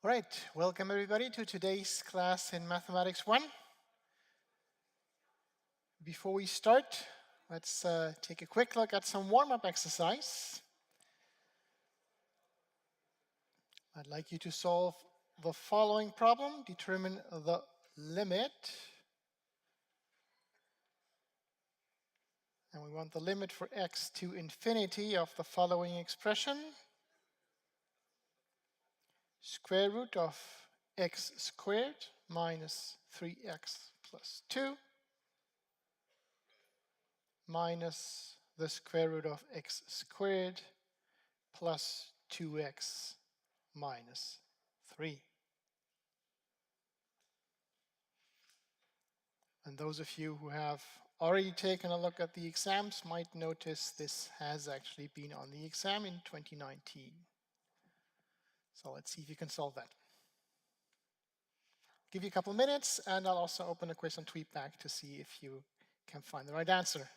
All right, welcome everybody to today's class in Mathematics 1. Before we start, let's take a quick look at some warm-up exercise. I'd like you to solve the following problem. Determine the limit. And we want the limit for x to infinity of the following expression. Square root of x squared minus 3x plus 2 minus the square root of x squared plus 2x minus 3. And those of you who have already taken a look at the exams might notice this has actually been on the exam in 2019. So let's see if you can solve that. Give you a couple minutes, and I'll also open a quiz on Tweetback to see if you can find the right answer.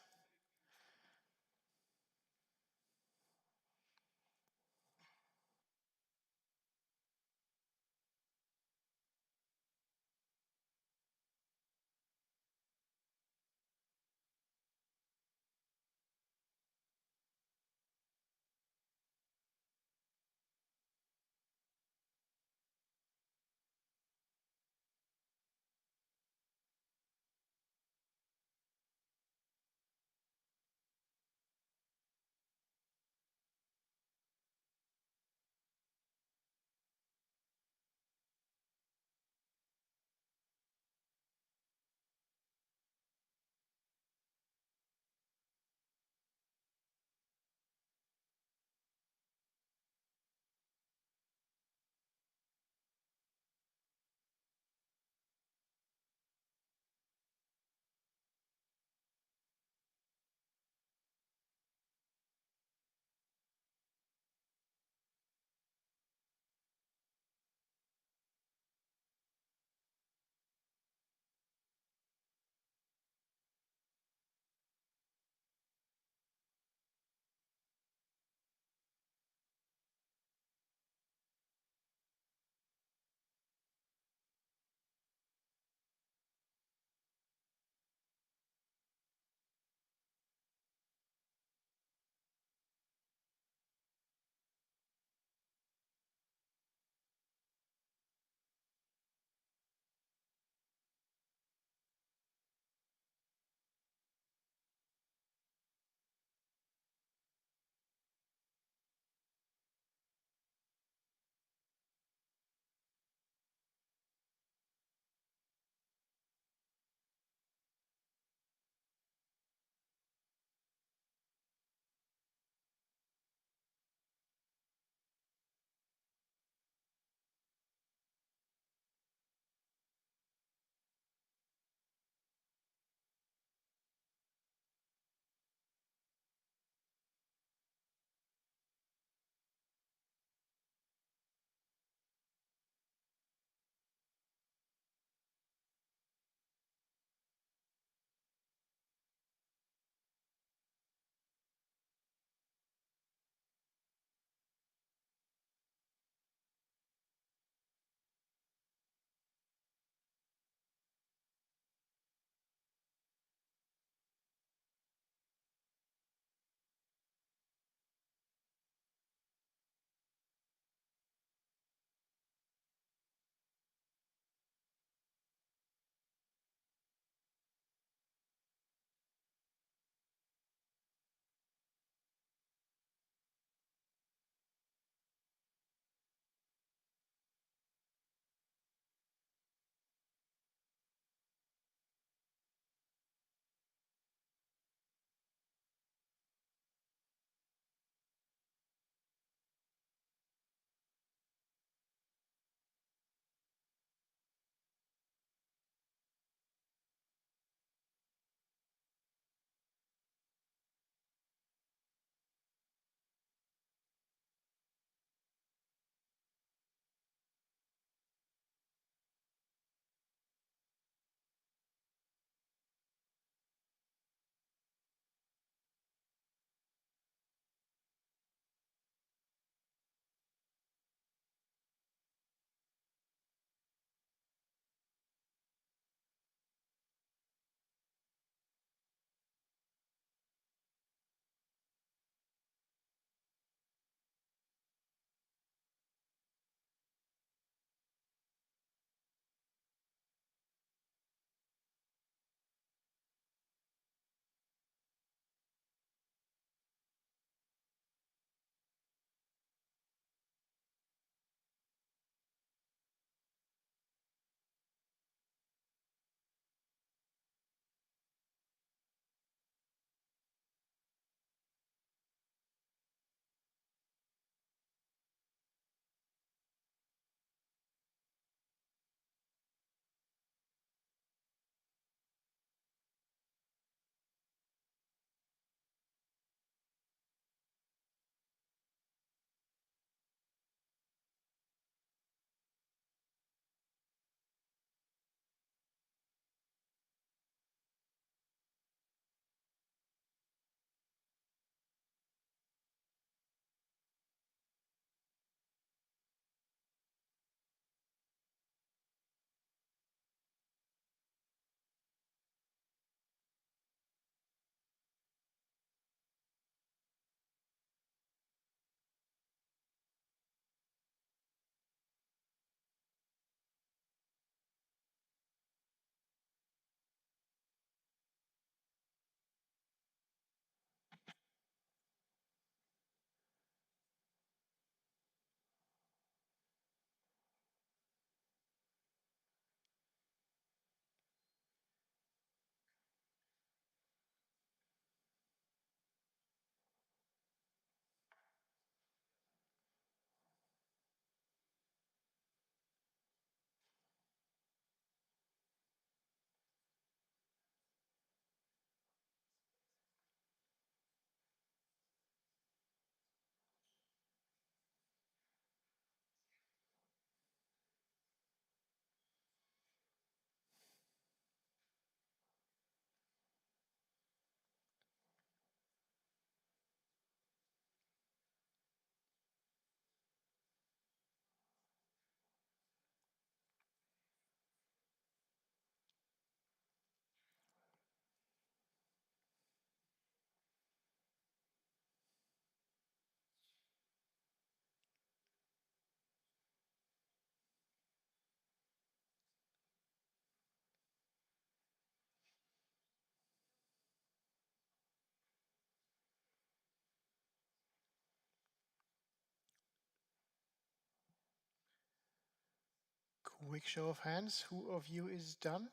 Quick show of hands. Who of you is done?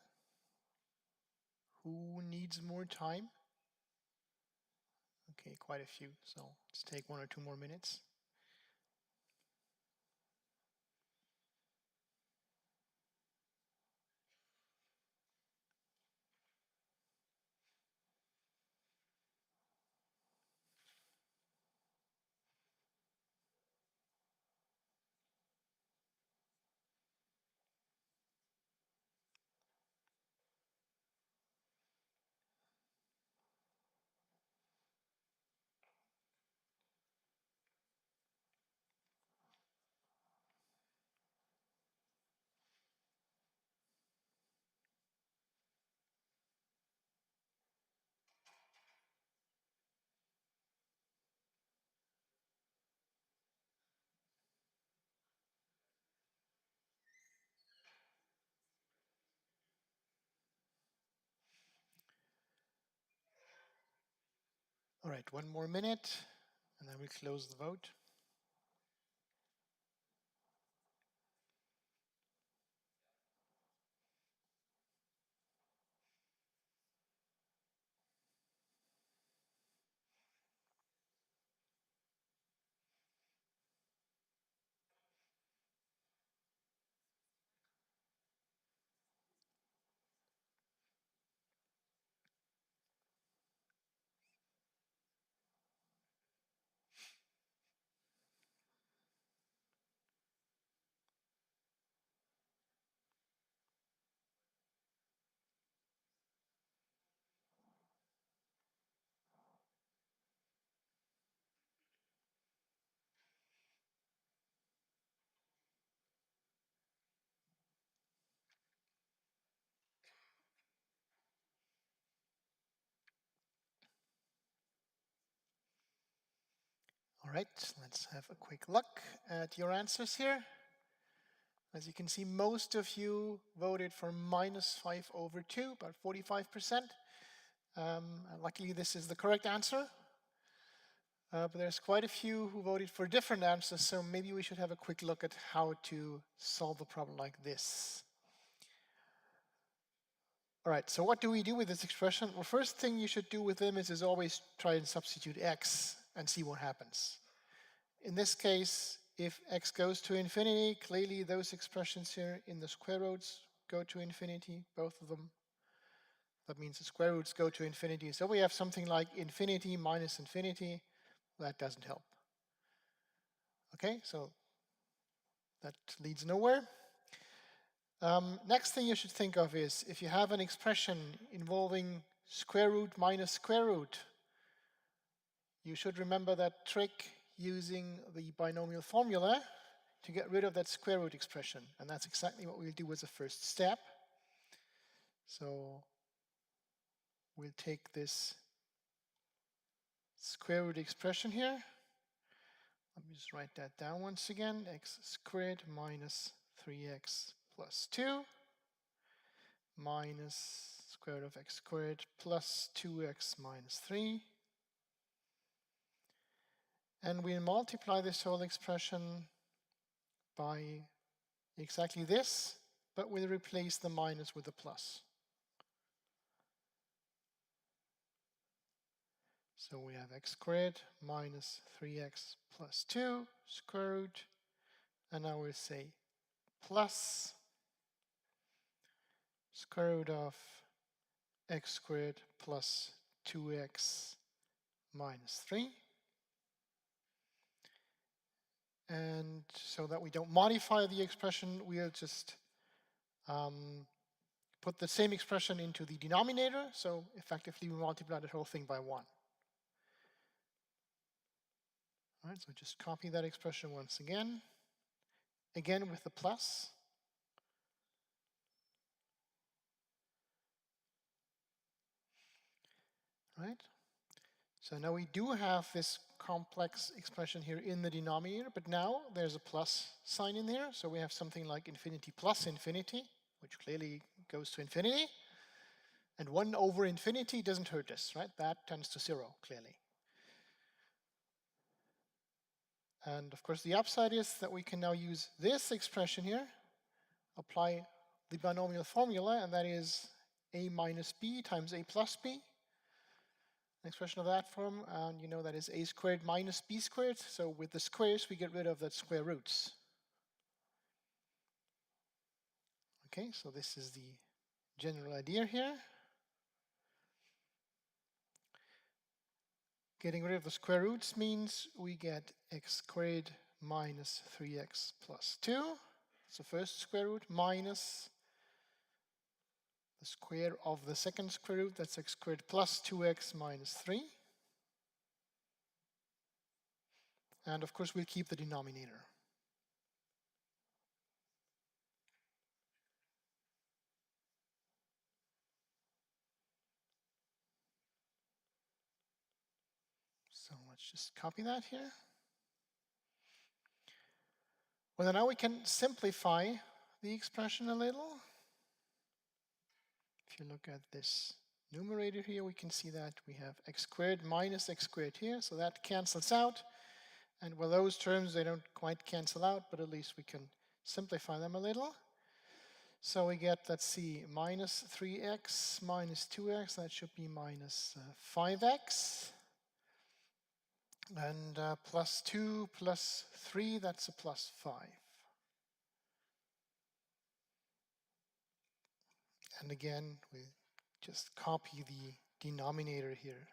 Who needs more time? Okay, quite a few. So let's take 1 or 2 more minutes. All right, 1 more minute, and then we'll close the vote. All right, let's have a quick look at your answers here. As you can see, most of you voted for -5/2, about 45%. Luckily, this is the correct answer. But there's quite a few who voted for different answers, so maybe we should have a quick look at how to solve a problem like this. All right, so what do we do with this expression? Well, first thing you should do with them is always try and substitute x and see what happens. In this case, if x goes to infinity, clearly those expressions here in the square roots go to infinity, both of them. That means the square roots go to infinity. So we have something like infinity minus infinity. That doesn't help. Okay, so that leads nowhere. Next thing you should think of is if you have an expression involving square root minus square root, you should remember that trick using the binomial formula to get rid of that square root expression. And that's exactly what we'll do as a first step. So we'll take this square root expression here. Let me just write that down once again. X squared minus 3x plus 2 minus square root of x squared plus 2x minus 3. And we'll multiply this whole expression by exactly this, but we'll replace the minus with a plus. So we have x squared minus 3x plus 2 square root, and now we'll say plus square root of x squared plus 2x minus 3. And so that we don't modify the expression, we'll just put the same expression into the denominator. So effectively, we multiply the whole thing by 1. All right, so just copy that expression once again with the plus. Right? So now we do have this complex expression here in the denominator, but now there's a plus sign in there. So we have something like infinity plus infinity, which clearly goes to infinity. And 1 over infinity doesn't hurt us, right? That tends to 0, clearly. And of course, the upside is that we can now use this expression here apply the binomial formula, and that is a minus b times a plus b. An expression of that form, and you know that is a squared minus b squared. So with the squares, we get rid of the square roots. Okay, so this is the general idea here. Getting rid of the square roots means we get x squared minus 3x plus 2. It's the first square root, minus the square of the second square root, that's x squared plus 2x minus 3. And of course, we'll keep the denominator. So let's just copy that here. Well, then now we can simplify the expression a little. If you look at this numerator here, we can see that we have x squared minus x squared here, so that cancels out. And well, those terms, they don't quite cancel out, but at least we can simplify them a little. So we get, let's see, minus 3x minus 2x, that should be minus 5x. And plus 2 plus 3, that's a plus 5. And again, we just copy the denominator here.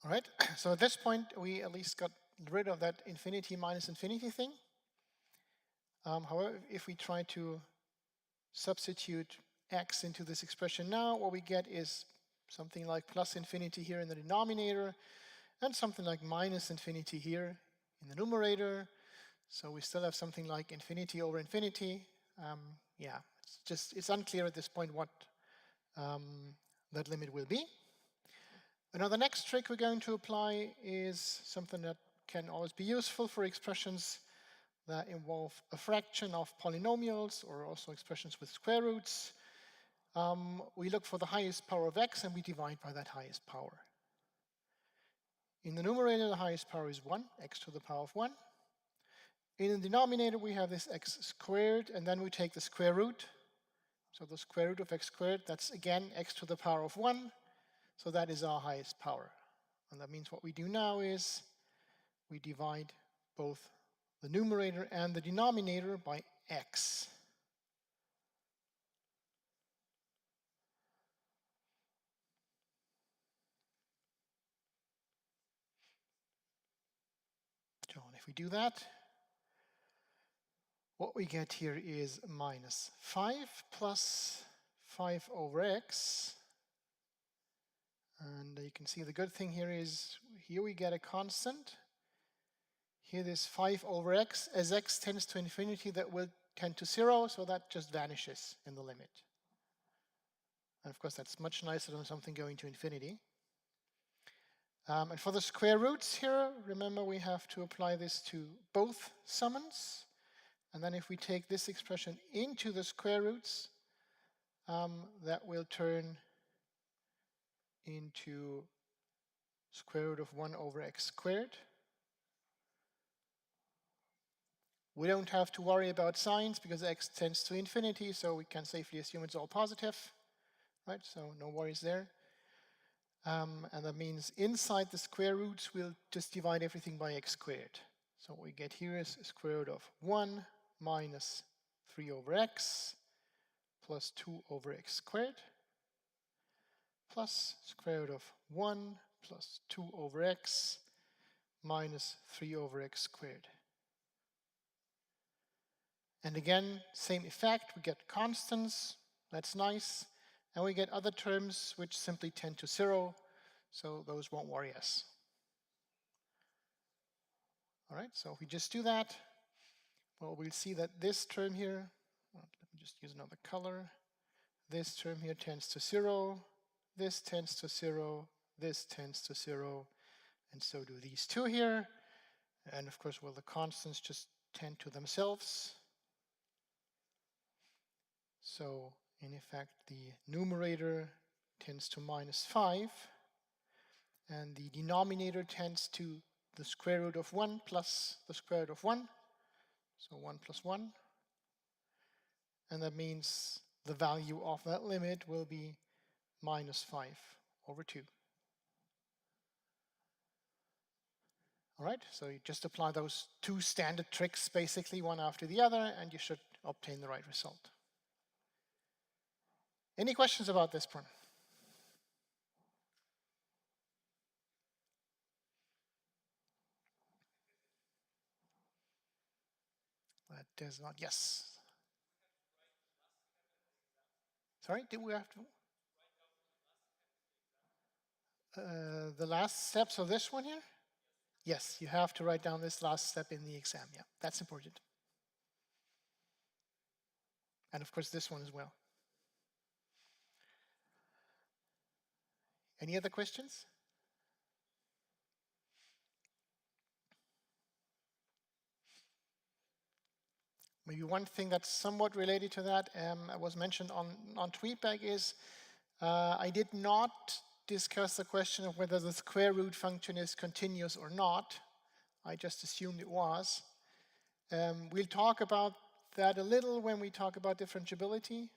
All right, so at this point, we at least got rid of that infinity minus infinity thing. However, if we try to substitute x into this expression now, what we get is something like plus infinity here in the denominator and something like minus infinity here in the numerator. So we still have something like infinity over infinity. Yeah, it's unclear at this point what that limit will be. Now the next trick we're going to apply is something that can always be useful for expressions that involve a fraction of polynomials or also expressions with square roots. We look for the highest power of x and we divide by that highest power. In the numerator, the highest power is 1, x to the power of 1. In the denominator, we have this x squared, and then we take the square root. So the square root of x squared, that's again x to the power of 1. So that is our highest power. And that means what we do now is we divide both the numerator and the denominator by x. So if we do that, what we get here is minus 5 plus 5 over x. And you can see the good thing here is here we get a constant. Here this 5 over x. As x tends to infinity, that will tend to 0, so that just vanishes in the limit. And of course, that's much nicer than something going to infinity. And for the square roots here, remember we have to apply this to both summons. And then if we take this expression into the square roots, that will turn into square root of 1 over x squared. We don't have to worry about signs because x tends to infinity, so we can safely assume it's all positive, right? So no worries there. And that means inside the square roots, we'll just divide everything by x squared. So what we get here is square root of 1 minus 3 over x plus 2 over x squared plus square root of 1 plus 2 over x minus 3 over x squared. And again, same effect, we get constants, that's nice, and we get other terms which simply tend to 0, so those won't worry us. All right, so if we just do that, well, we'll see that this term here, well, let me just use another color, this term here tends to 0, this tends to 0, this tends to 0, and so do these two here. And of course, well, the constants just tend to themselves. So in effect, the numerator tends to -5, and the denominator tends to the square root of 1 plus the square root of 1, so 1 plus 1. And that means the value of that limit will be -5/2. All right, so you just apply those two standard tricks, basically one after the other, and you should obtain the right result. Any questions about this one? That does not, yes. Sorry, did we have to? The last steps of this one here? Yes, you have to write down this last step in the exam, yeah, that's important. And of course this one as well. Any other questions? Maybe one thing that's somewhat related to that was mentioned on Tweetback is I did not discuss the question of whether the square root function is continuous or not. I just assumed it was. We'll talk about that a little when we talk about differentiability.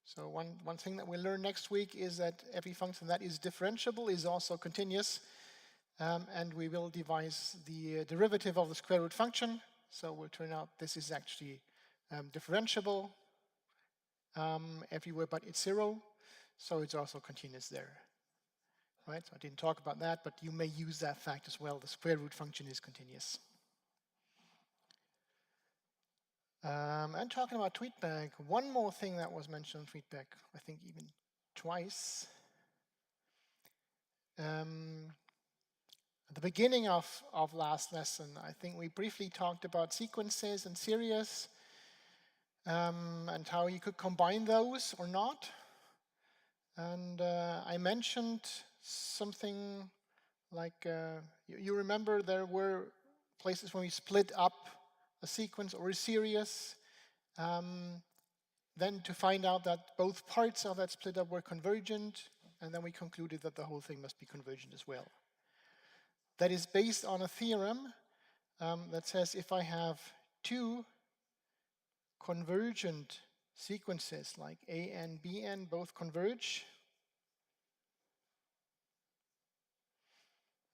So one thing that we'll learn next week is that every function that is differentiable is also continuous. And we will devise the derivative of the square root function. So it will turn out this is actually differentiable everywhere but it's 0. So it's also continuous there. Right? So I didn't talk about that, but you may use that fact as well. The square root function is continuous. And talking about Tweetback, one more thing that was mentioned on Tweetback, I think even twice. At the beginning of last lesson, I think we briefly talked about sequences and series and how you could combine those or not. And I mentioned something like, you remember there were places when we split up a sequence or a series, then to find out that both parts of that split up were convergent, and then we concluded that the whole thing must be convergent as well. That is based on a theorem that says if I have two convergent sequences like A and Bn both converge,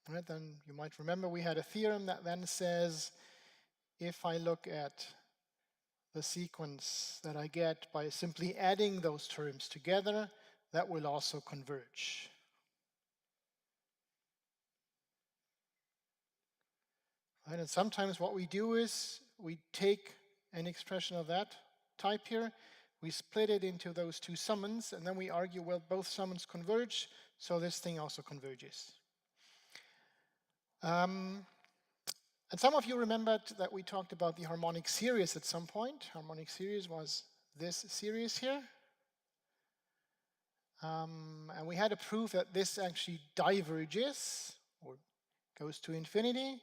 right, then you might remember we had a theorem that then says if I look at the sequence that I get by simply adding those terms together, that will also converge. Right, and sometimes what we do is we take an expression of that type here, we split it into those two summands, and then we argue, well, both summands converge, so this thing also converges. And some of you remembered that we talked about the harmonic series at some point. Harmonic series was this series here. And we had a proof that this actually diverges or goes to infinity.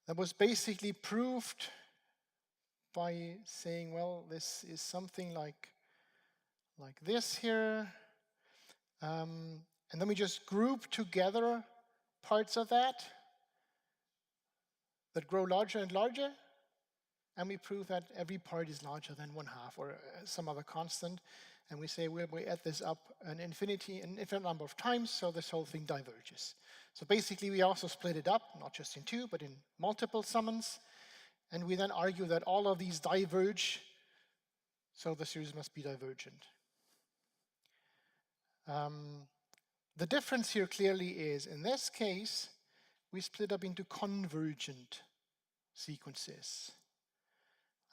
That was basically proved by saying, well, this is something like this here. And then we just group together parts of that grow larger and larger, and we prove that every part is larger than 1/2 or some other constant, and we say we add this up an infinite number of times, so this whole thing diverges. So basically we also split it up, not just in two, but in multiple summands, and we then argue that all of these diverge, so the series must be divergent. The difference here clearly is, in this case, we split up into convergent sequences.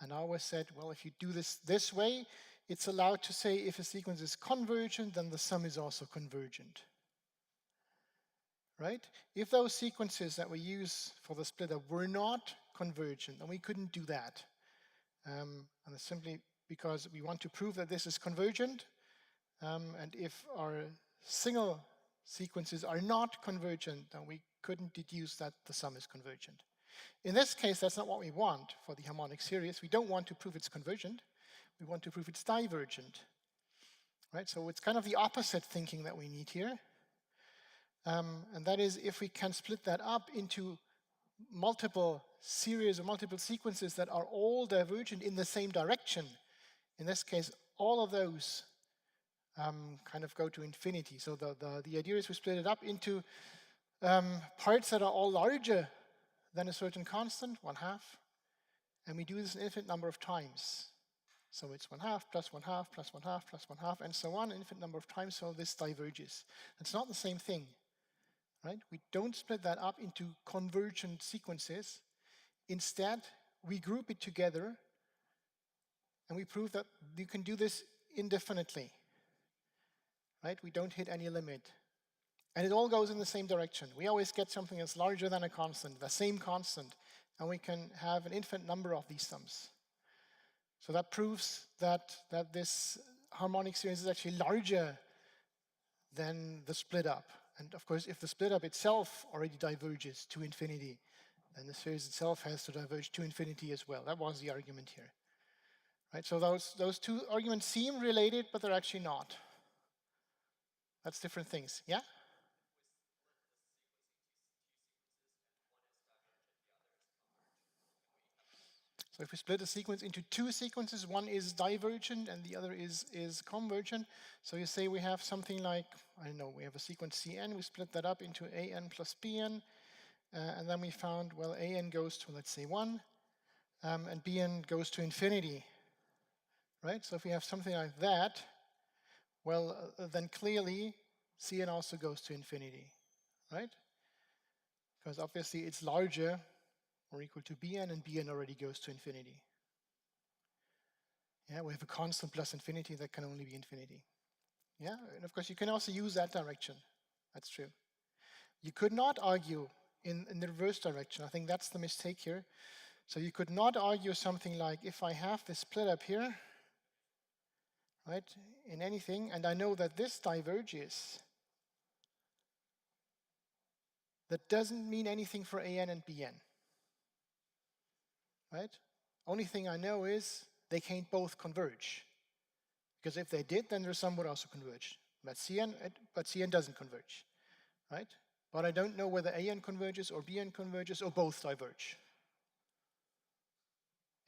And I always said, well, if you do this way, it's allowed to say if a sequence is convergent, then the sum is also convergent. Right? If those sequences that we use for the split up were not convergent, then we couldn't do that. And it's simply because we want to prove that this is convergent. And if our single sequences are not convergent, then we couldn't deduce that the sum is convergent. In this case, that's not what we want for the harmonic series. We don't want to prove it's convergent. we want to prove it's divergent. Right? So it's kind of the opposite thinking that we need here. And that is, if we can split that up into multiple series or multiple sequences that are all divergent in the same direction, in this case, all of those kind of go to infinity. So the idea is we split it up into parts that are all larger than a certain constant, 1/2, and we do this an infinite number of times. So it's 1/2 plus 1/2 plus 1/2 plus 1/2 and so on, an infinite number of times, so this diverges. It's not the same thing, right? We don't split that up into convergent sequences. Instead, we group it together and we prove that you can do this indefinitely, right? We don't hit any limit. And it all goes in the same direction. We always get something that's larger than a constant, the same constant, and we can have an infinite number of these sums. So that proves that this harmonic series is actually larger than the split up. And of course, if the split up itself already diverges to infinity, then the series itself has to diverge to infinity as well. That was the argument here. Right? So those two arguments seem related, but they're actually not. That's different things. Yeah? So if we split a sequence into two sequences, one is divergent and the other is convergent. So you say we have something like, I don't know, we have a sequence Cn, we split that up into An plus Bn, and then we found, well, An goes to, let's say, 1, and Bn goes to infinity, right? So if we have something like that, well, then clearly Cn also goes to infinity, right? Because obviously it's larger or equal to Bn, and Bn already goes to infinity. Yeah, we have a constant plus infinity that can only be infinity. Yeah, and of course you can also use that direction. That's true. You could not argue in the reverse direction. I think that's the mistake here. So you could not argue something like, if I have this split up here, right, in anything, and I know that this diverges, that doesn't mean anything for An and Bn. Right? Only thing I know is they can't both converge. Because if they did, then their sum would also converge. But Cn doesn't converge. Right? But I don't know whether An converges or Bn converges or both diverge.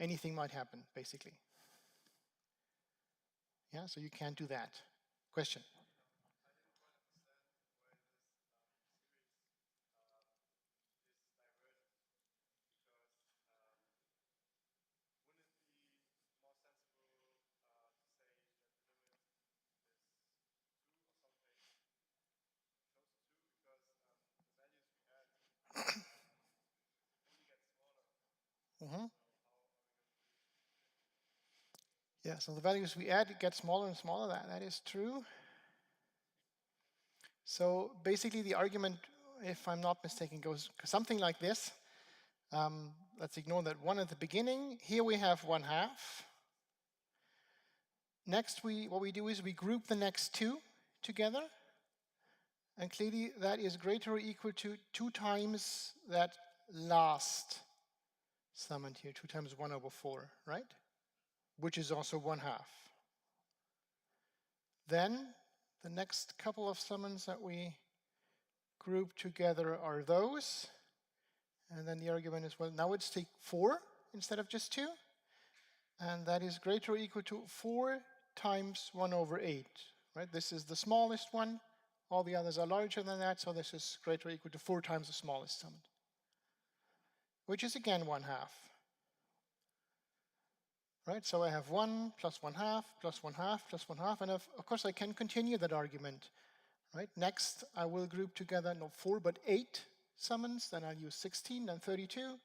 Anything might happen, basically. Yeah, so you can't do that. Question? Mm-hmm. Yeah, so the values we add get smaller and smaller. That is true. So basically the argument, if I'm not mistaken, goes something like this. Let's ignore that 1 at the beginning. Here we have 1/2. Next, what we do is we group the next two together. And clearly that is greater or equal to 2 times that last summand here, 2 times 1/4, right? Which is also 1/2. Then the next couple of summands that we group together are those. And then the argument is, well, now let's take 4 instead of just 2. And that is greater or equal to 4 times 1/8, right? This is the smallest one. All the others are larger than that, so this is greater or equal to 4 times the smallest summand, which is again 1/2. Right, so I have 1 plus 1/2 plus 1/2 plus 1/2, and of course I can continue that argument. Right, next I will group together not 4 but 8 summands, then I'll use 16, then 32.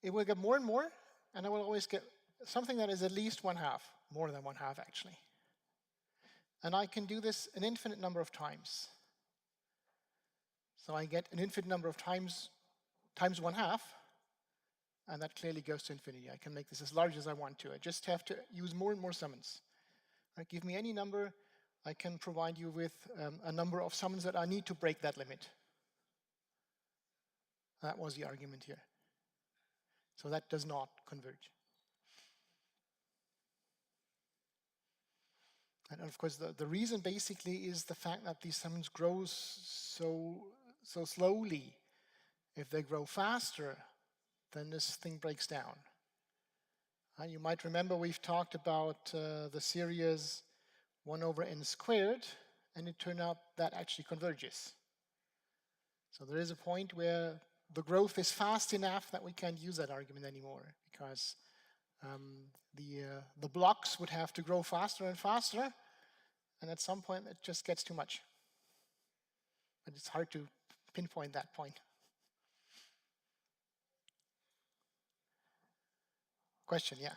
It will get more and more, and I will always get something that is at least 1/2, more than 1/2 actually. And I can do this an infinite number of times. So I get an infinite number of times 1/2, and that clearly goes to infinity. I can make this as large as I want to. I just have to use more and more summands. Right, give me any number, I can provide you with a number of summands that I need to break that limit. That was the argument here. So that does not converge. And of course, the reason basically is the fact that these functions grow so slowly. If they grow faster, then this thing breaks down. You might remember we've talked about the series 1 over n squared, and it turned out that actually converges. So there is a point where the growth is fast enough that we can't use that argument anymore, because the blocks would have to grow faster and faster, and at some point it just gets too much. But it's hard to pinpoint that point. Question, yeah.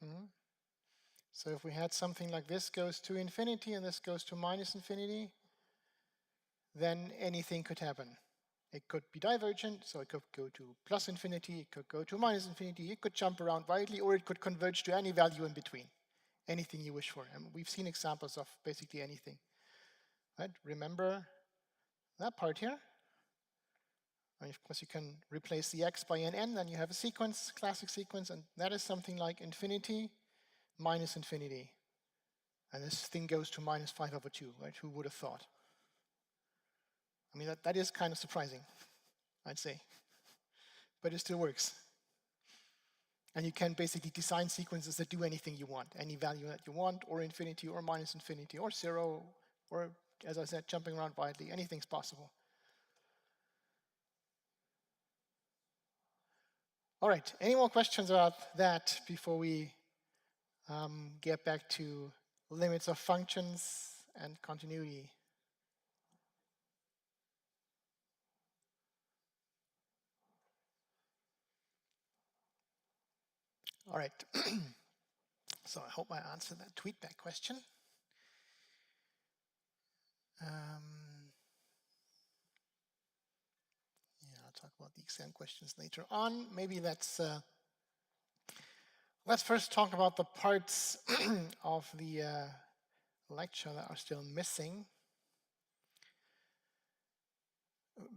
Mm-hmm. So if we had something like this goes to infinity and this goes to minus infinity, then anything could happen. It could be divergent, so it could go to plus infinity, it could go to minus infinity, it could jump around widely, or it could converge to any value in between. Anything you wish for. And we've seen examples of basically anything. Right? Remember that part here? And of course, you can replace the x by n, then you have a sequence, classic sequence, and that is something like infinity minus infinity. And this thing goes to minus 5 over 2, right? Who would have thought? I mean, that is kind of surprising, I'd say. But it still works. And you can basically design sequences that do anything you want, any value that you want, or infinity, or minus infinity, or 0, or, as I said, jumping around widely. Anything's possible. All right, any more questions about that before we get back to limits of functions and continuity? All right, so I hope I answered that tweetback question. Yeah, I'll talk about the exam questions later on. Maybe let's first talk about the parts of the lecture that are still missing.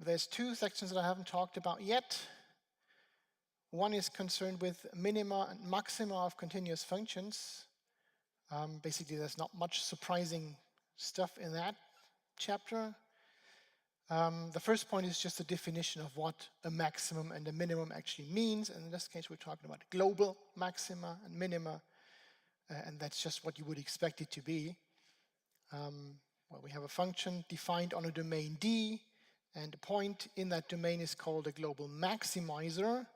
There's 2 sections that I haven't talked about yet. One is concerned with minima and maxima of continuous functions. Basically, there's not much surprising stuff in that chapter. The first point is just a definition of what a maximum and a minimum actually means. And in this case, we're talking about global maxima and minima. And that's just what you would expect it to be. Well, we have a function defined on a domain D, and a point in that domain is called a global maximizer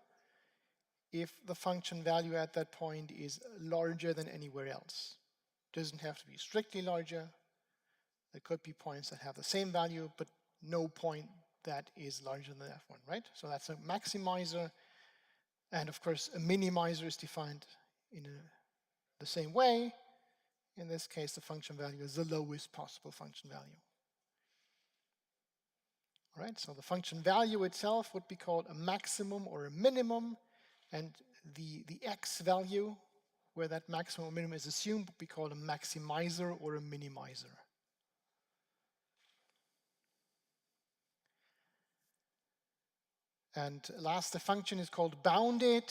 if the function value at that point is larger than anywhere else. Doesn't have to be strictly larger. There could be points that have the same value, but no point that is larger than that one, right? So that's a maximizer. And of course, a minimizer is defined in the same way. In this case, the function value is the lowest possible function value. All right, so the function value itself would be called a maximum or a minimum, and the x value, where that maximum or minimum is assumed, would be called a maximizer or a minimizer. And last, the function is called bounded.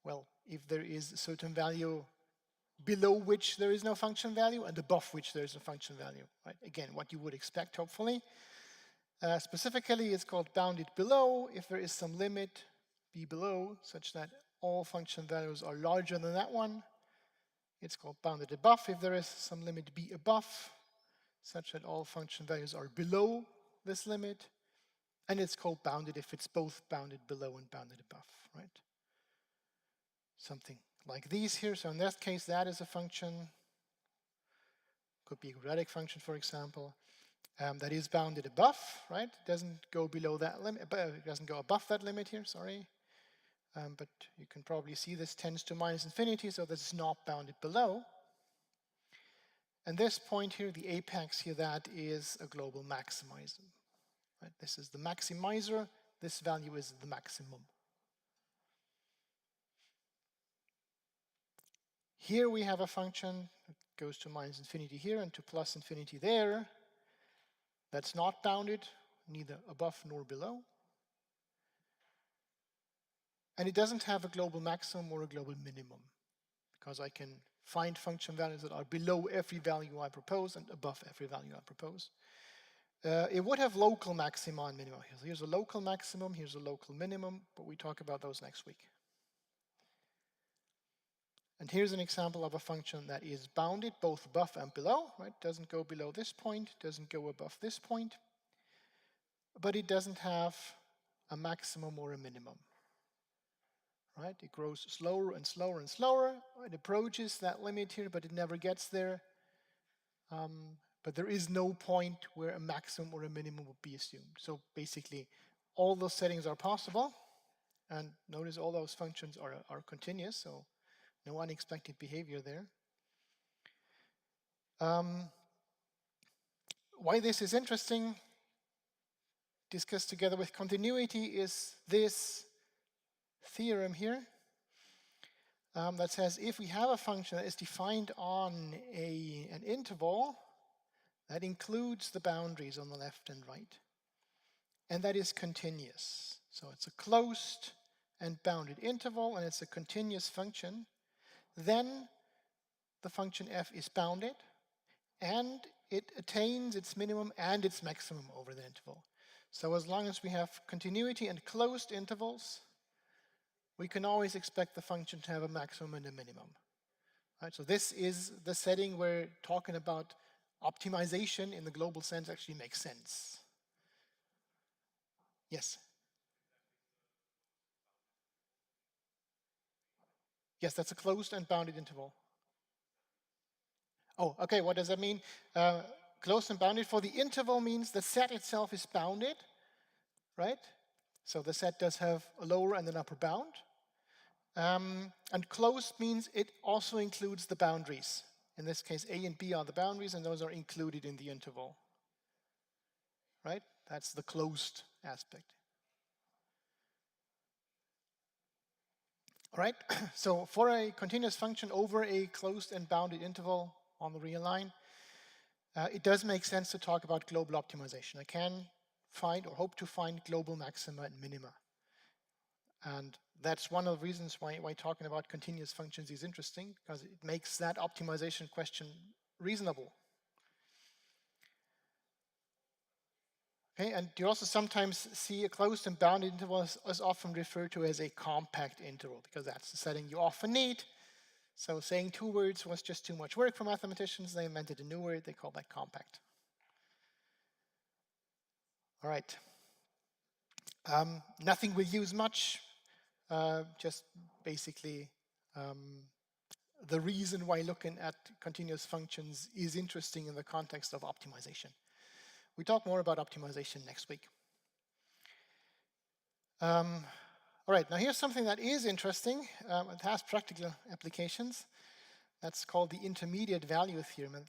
Well, if there is a certain value below which there is no function value and above which there is a function value, right? Again, what you would expect, hopefully. Specifically, it's called bounded below if there is some limit b below such that all function values are larger than that one. It's called bounded above if there is some limit b above such that all function values are below this limit. And it's called bounded if it's both bounded below and bounded above, right? Something like these here. So in that case, that is a function. Could be a quadratic function, for example. That is bounded above, right? It doesn't go below that limit, but it doesn't go above that limit here, sorry. But you can probably see this tends to minus infinity, so this is not bounded below. And this point here, the apex here, that is a global maximizer. Right? This is the maximizer, this value is the maximum. Here we have a function that goes to minus infinity here and to plus infinity there. That's not bounded, neither above nor below. And it doesn't have a global maximum or a global minimum, because I can find function values that are below every value I propose and above every value I propose. It would have local maxima and minima. Here's a local maximum, here's a local minimum, but we talk about those next week. And here's an example of a function that is bounded both above and below, right? Doesn't go below this point, doesn't go above this point, but it doesn't have a maximum or a minimum, right? It grows slower and slower and slower. It approaches that limit here, but it never gets there. But there is no point where a maximum or a minimum would be assumed. So basically, all those settings are possible. And notice all those functions are continuous, so no unexpected behavior there. Why this is interesting, discussed together with continuity, is this theorem here that says if we have a function that is defined on an interval that includes the boundaries on the left and right, and that is continuous. So it's a closed and bounded interval, and it's a continuous function. Then the function f is bounded, and it attains its minimum and its maximum over the interval. So as long as we have continuity and closed intervals, we can always expect the function to have a maximum and a minimum. Right, so this is the setting where talking about optimization in the global sense actually makes sense. Yes? Yes, that's a closed and bounded interval. Oh, okay, what does that mean? Closed and bounded for the interval means the set itself is bounded, right? So the set does have a lower and an upper bound. And closed means it also includes the boundaries. In this case, A and B are the boundaries, and those are included in the interval, right? That's the closed aspect. All right, so for a continuous function over a closed and bounded interval on the real line, it does make sense to talk about global optimization. I can find or hope to find global maxima and minima. And that's one of the reasons why talking about continuous functions is interesting, because it makes that optimization question reasonable. Okay, and you also sometimes see a closed and bounded interval is often referred to as a compact interval, because that's the setting you often need. So saying two words was just too much work for mathematicians. They invented a new word, they call that compact. All right. Nothing we'll use much, just basically the reason why looking at continuous functions is interesting in the context of optimization. We talk more about optimization next week. All right, now here's something that is interesting. It has practical applications. That's called the intermediate value theorem. And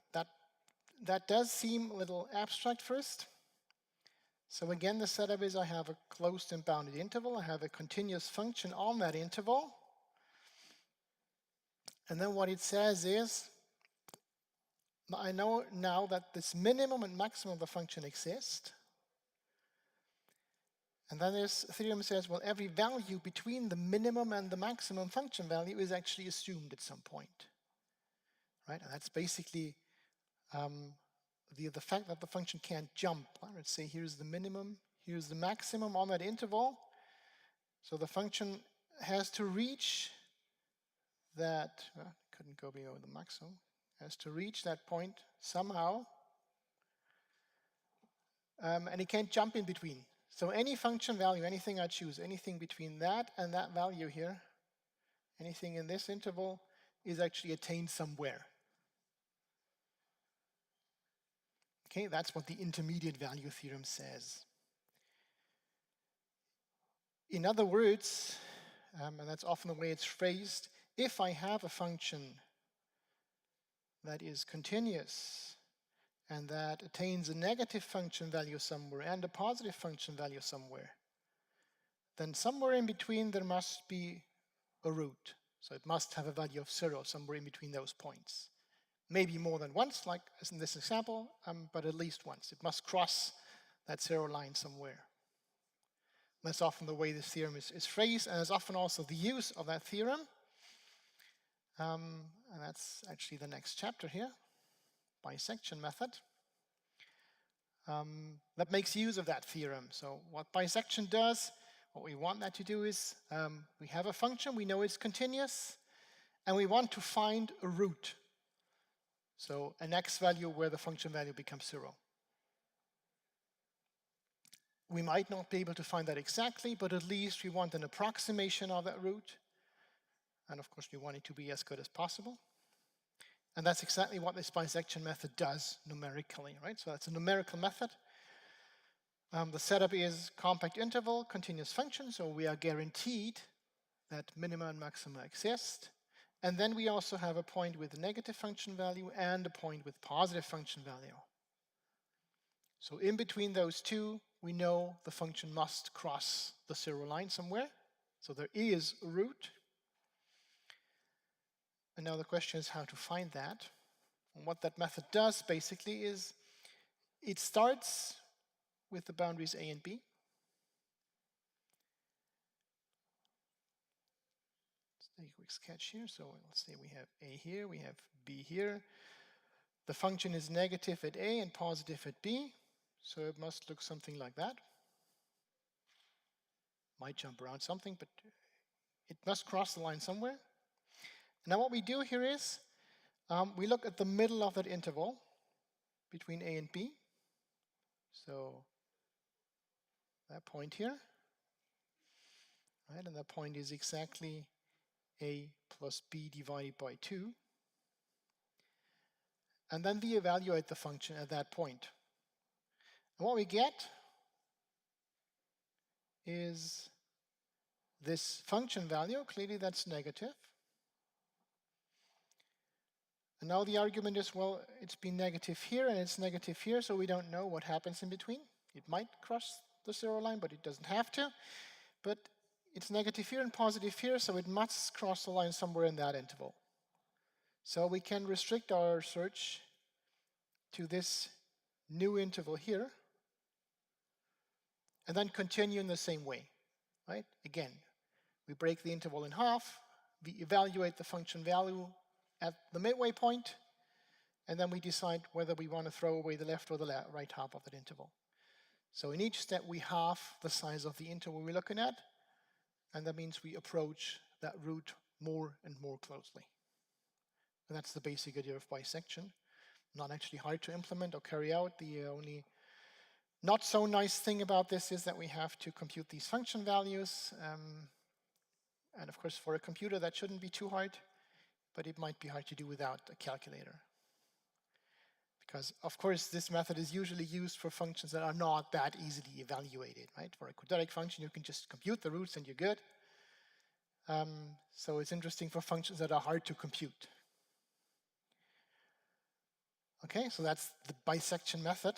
that does seem a little abstract first. So again, the setup is I have a closed and bounded interval. I have a continuous function on that interval. And then what it says is, I know now that this minimum and maximum of the function exist. And then this theorem says, well, every value between the minimum and the maximum function value is actually assumed at some point. Right? And that's basically the fact that the function can't jump. Let's say here's the minimum, here's the maximum on that interval. So the function has to reach that, couldn't go below the maximum, has to reach that point somehow. And it can't jump in between. So any function value, anything I choose, anything between that and that value here, anything in this interval is actually attained somewhere. Okay, that's what the intermediate value theorem says. In other words, and that's often the way it's phrased, if I have a function that is continuous and that attains a negative function value somewhere and a positive function value somewhere, then somewhere in between there must be a root. So it must have a value of 0 somewhere in between those points. Maybe more than once, like as in this example, but at least once. It must cross that 0 line somewhere. That's often the way this theorem is phrased, and it's often also the use of that theorem. And that's actually the next chapter here, bisection method. That makes use of that theorem. So what bisection does, what we want that to do is, we have a function, we know it's continuous, and we want to find a root. So an x value where the function value becomes 0. We might not be able to find that exactly, but at least we want an approximation of that root. And of course, we want it to be as good as possible. And that's exactly what this bisection method does numerically, right? So that's a numerical method. The setup is compact interval, continuous function, so we are guaranteed that minima and maxima exist. And then we also have a point with a negative function value and a point with positive function value. So in between those two, we know the function must cross the 0 line somewhere. So there is a root. And now the question is how to find that. And what that method does basically is it starts with the boundaries a and b. Let's take a quick sketch here. So let's say we have a here, we have b here. The function is negative at a and positive at b. So it must look something like that. Might jump around something, but it must cross the line somewhere. Now what we do here is we look at the middle of that interval between a and b. So that point here, right, and that point is exactly a plus b divided by 2. And then we evaluate the function at that point. And what we get is this function value. Clearly that's negative. And now the argument is, well, it's been negative here and it's negative here, so we don't know what happens in between. It might cross the 0 line, but it doesn't have to. But it's negative here and positive here, so it must cross the line somewhere in that interval. So we can restrict our search to this new interval here, and then continue in the same way, right? Again, we break the interval in half, we evaluate the function value at the midway point, and then we decide whether we want to throw away the left or the right half of that interval. So in each step, we halve the size of the interval we're looking at, and that means we approach that root more and more closely. And that's the basic idea of bisection. Not actually hard to implement or carry out. The only not so nice thing about this is that we have to compute these function values. And of course, for a computer, that shouldn't be too hard, but it might be hard to do without a calculator. Because, of course, this method is usually used for functions that are not that easily evaluated, right? For a quadratic function, you can just compute the roots and you're good. So it's interesting for functions that are hard to compute. Okay, so that's the bisection method.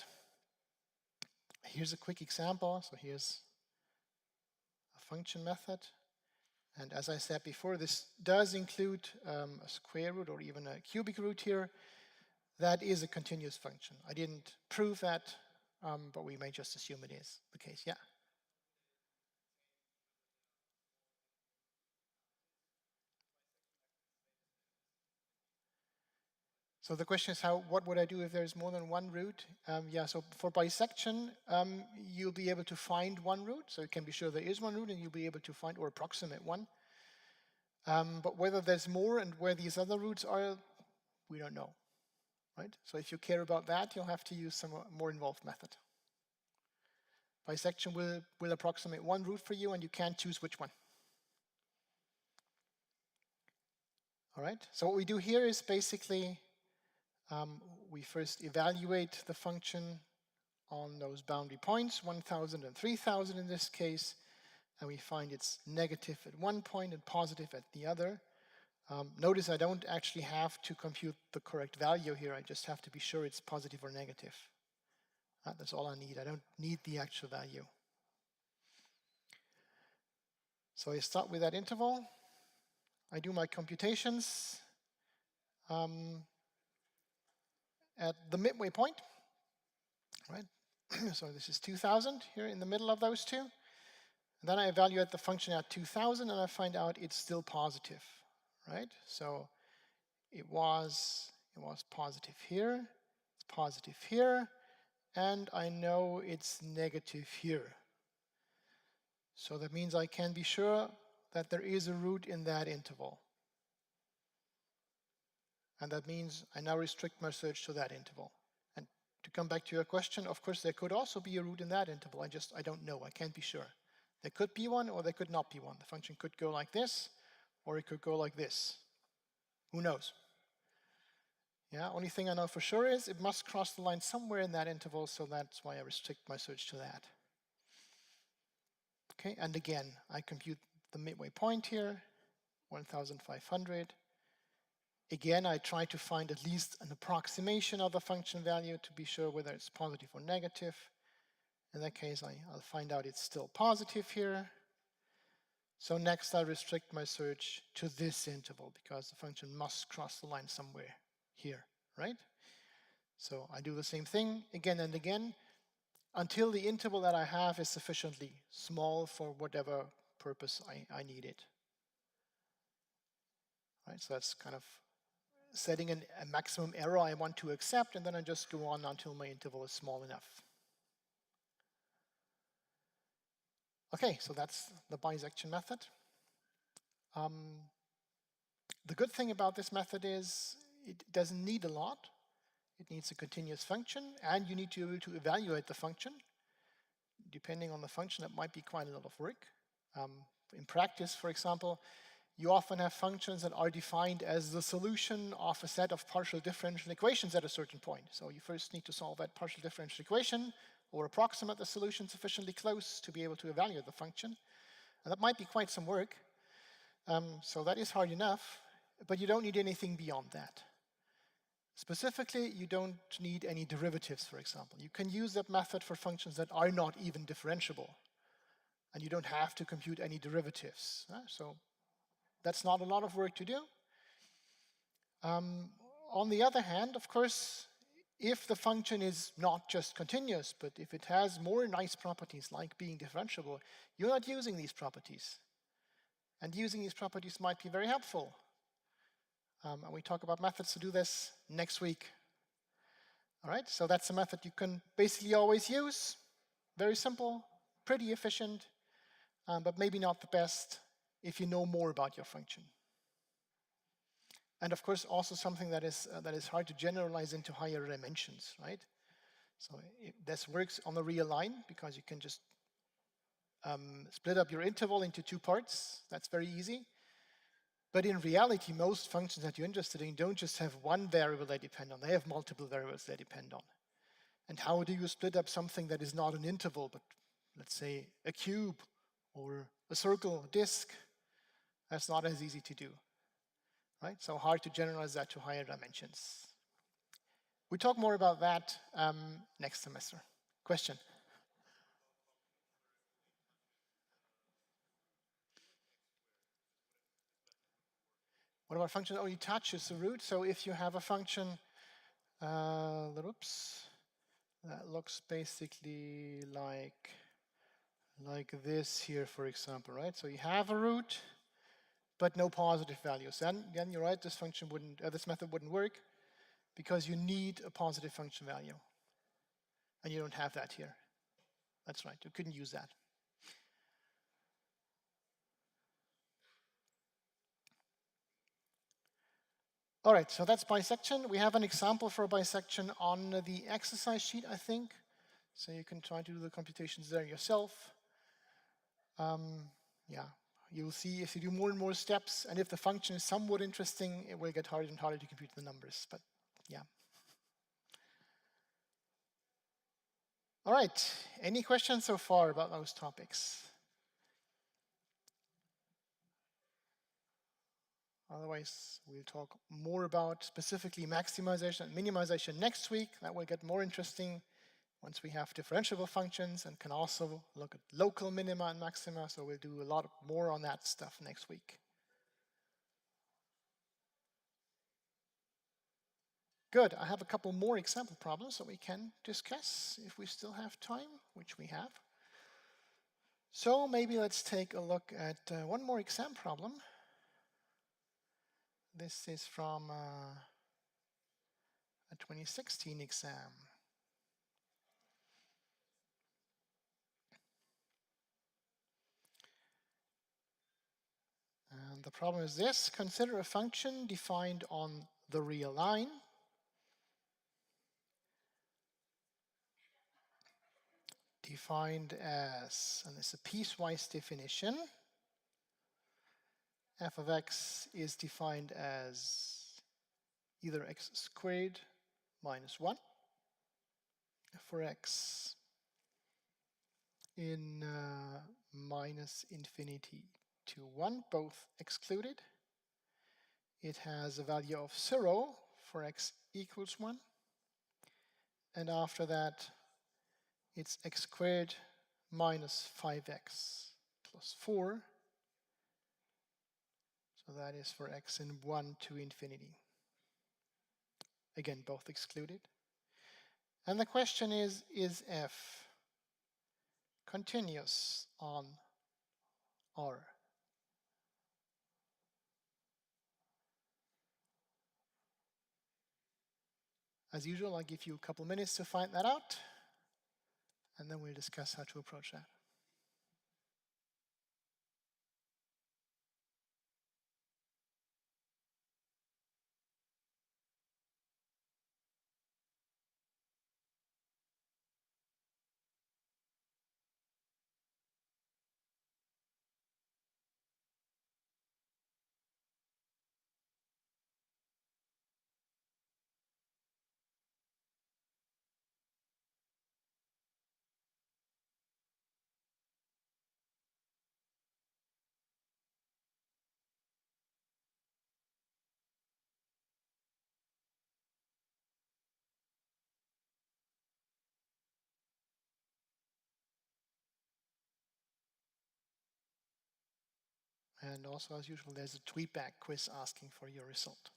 Here's a quick example. So here's a function method. And as I said before, this does include a square root or even a cubic root here. That is a continuous function. I didn't prove that, but we may just assume it is the case. Yeah. So the question is, what would I do if there's more than one root? Yeah, so for bisection, you'll be able to find one root. So you can be sure there is one root and you'll be able to find or approximate one. But whether there's more and where these other roots are, we don't know, right? So if you care about that, you'll have to use some more involved method. Bisection will approximate one root for you and you can't choose which one. All right, so what we do here is basically we first evaluate the function on those boundary points, 1,000 and 3,000 in this case, and we find it's negative at one point and positive at the other. Notice I don't actually have to compute the correct value here, I just have to be sure it's positive or negative. That's all I need, I don't need the actual value. So I start with that interval, I do my computations. At the midway point, right? So this is 2,000 here in the middle of those two. And then I evaluate the function at 2000 and I find out it's still positive, right? So it was positive here, it's positive here, and I know it's negative here. So that means I can be sure that there is a root in that interval. And that means I now restrict my search to that interval. And to come back to your question, of course, there could also be a root in that interval. I don't know. I can't be sure. There could be one or there could not be one. The function could go like this or it could go like this. Who knows? Yeah, only thing I know for sure is it must cross the line somewhere in that interval, so that's why I restrict my search to that. Okay, and again, I compute the midway point here, 1,500. Again, I try to find at least an approximation of the function value to be sure whether it's positive or negative. In that case, I'll find out it's still positive here. So next, I restrict my search to this interval because the function must cross the line somewhere here, right? So I do the same thing again and again until the interval that I have is sufficiently small for whatever purpose I need it. Right, so that's kind of setting a maximum error I want to accept, and then I just go on until my interval is small enough. Okay, so that's the bisection method. The good thing about this method is it doesn't need a lot. It needs a continuous function, and you need to be able to evaluate the function. Depending on the function, that might be quite a lot of work. In practice, for example, you often have functions that are defined as the solution of a set of partial differential equations at a certain point. So you first need to solve that partial differential equation or approximate the solution sufficiently close to be able to evaluate the function. And that might be quite some work. So that is hard enough, but you don't need anything beyond that. Specifically, you don't need any derivatives, for example. You can use that method for functions that are not even differentiable. And you don't have to compute any derivatives. So that's not a lot of work to do. On the other hand, of course, if the function is not just continuous, but if it has more nice properties like being differentiable, you're not using these properties. And using these properties might be very helpful. And we talk about methods to do this next week. All right, so that's a method you can basically always use. Very simple, pretty efficient, but maybe not the best if you know more about your function. And of course, also something that is hard to generalize into higher dimensions, right? So this works on the real line because you can just split up your interval into two parts. That's very easy. But in reality, most functions that you're interested in don't just have one variable they depend on. They have multiple variables they depend on. And how do you split up something that is not an interval, but let's say a cube or a circle, a disk? That's not as easy to do. Right? So hard to generalize that to higher dimensions. We talk more about that next semester. Question? What about function that only touches the root? So if you have a function, oops, that looks basically like this here, for example, right? So you have a root, but no positive values. Then you're right, this function wouldn't, this method wouldn't work because you need a positive function value. And you don't have that here. That's right, you couldn't use that. All right, so that's bisection. We have an example for a bisection on the exercise sheet, I think. So you can try to do the computations there yourself. Yeah, you'll see if you do more and more steps, and if the function is somewhat interesting, it will get harder and harder to compute the numbers, but yeah. All right, any questions so far about those topics? Otherwise, we'll talk more about specifically maximization and minimization next week. That will get more interesting once we have differentiable functions and can also look at local minima and maxima. So we'll do a lot more on that stuff next week. Good, I have a couple more example problems that we can discuss if we still have time, which we have. So maybe let's take a look at one more exam problem. This is from a 2016 exam. And the problem is this: consider a function defined on the real line defined as, and it's a piecewise definition. F of x is defined as either x squared minus 1 for x in minus infinity to 1, both excluded. It has a value of 0 for x equals 1. And after that, it's x squared minus 5x plus 4. So that is for x in 1 to infinity. Again, both excluded. And the question is f continuous on R? As usual, I'll give you a couple minutes to find that out, and then we'll discuss how to approach that. And also, as usual, there's a tweetback quiz asking for your result.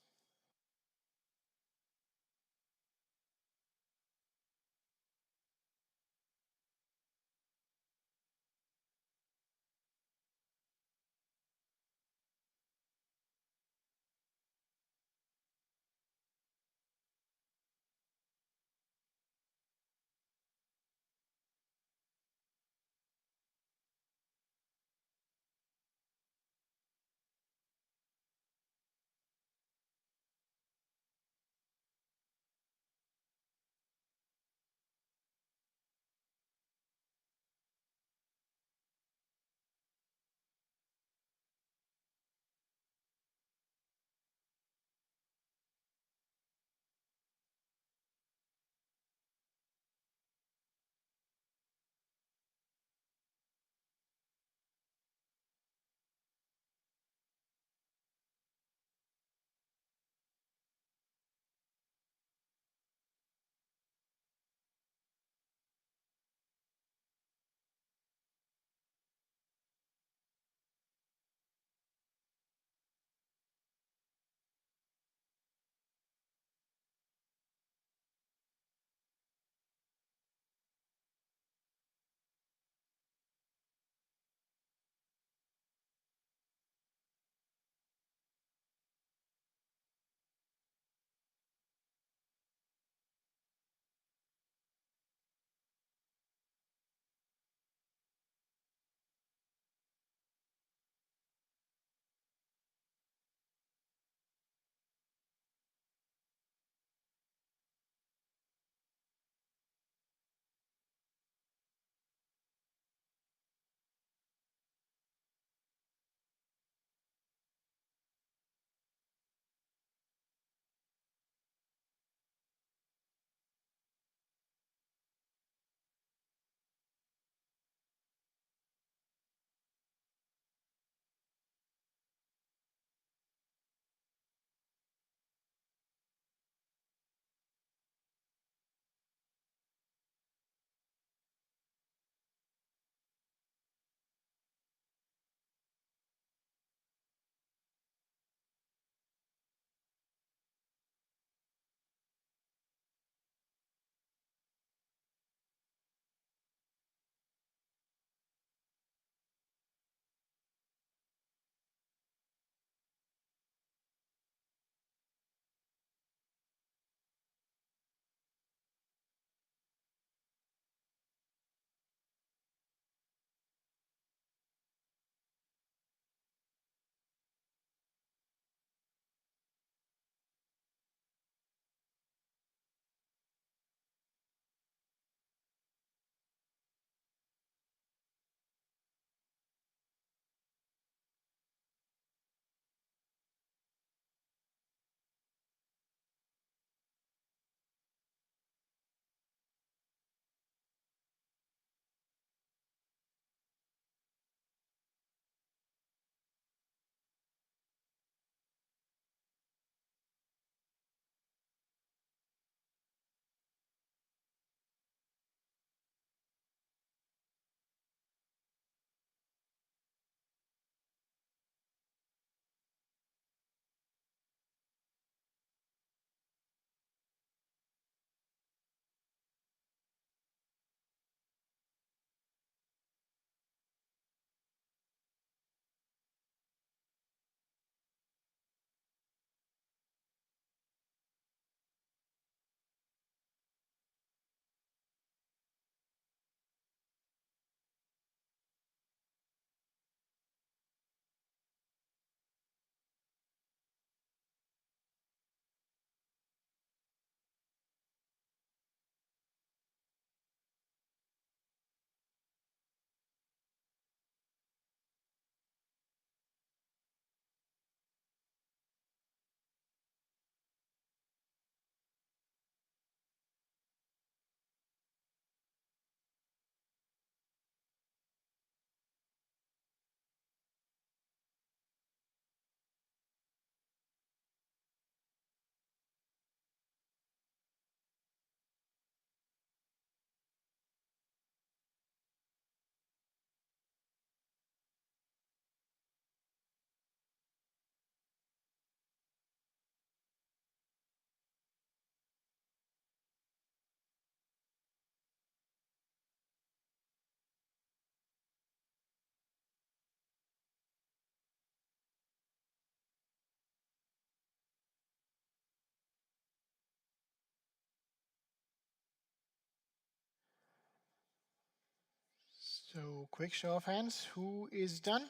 So quick show of hands, who is done?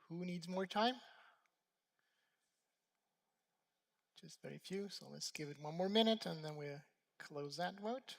Who needs more time? Just very few, so let's give it one more minute and then we'll close that vote.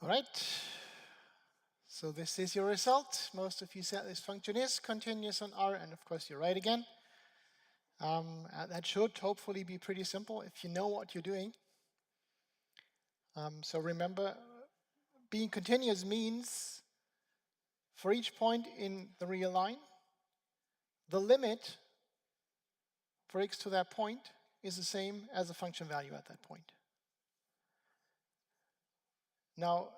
All right, so this is your result. Most of you said this function is continuous on R, and of course you're right again. That should hopefully be pretty simple if you know what you're doing. So remember, being continuous means for each point in the real line, the limit for x to that point is the same as the function value at that point. Now,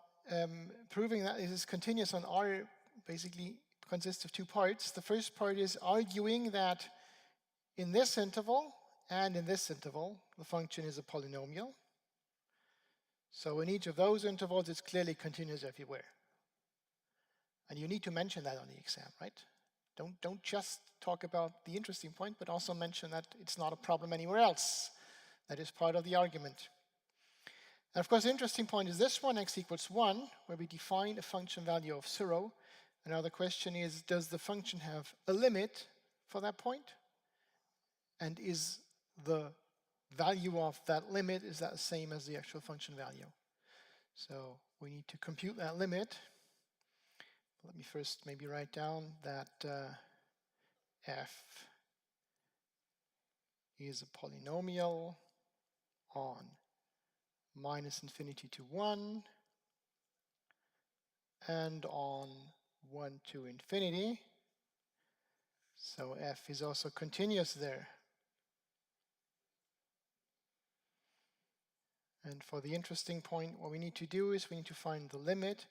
proving that this is continuous on R basically consists of two parts. The first part is arguing that in this interval and in this interval, the function is a polynomial. So in each of those intervals, it's clearly continuous everywhere. And you need to mention that on the exam, right? Don't just talk about the interesting point, but also mention that it's not a problem anywhere else. That is part of the argument. And of course, the interesting point is this one, x equals 1, where we define a function value of 0. And now the question is, does the function have a limit for that point? And is the value of that limit, is that the same as the actual function value? So we need to compute that limit. Let me first maybe write down that f is a polynomial on minus infinity to 1 and on 1 to infinity. So f is also continuous there. And for the interesting point, what we need to do is we need to find the limit.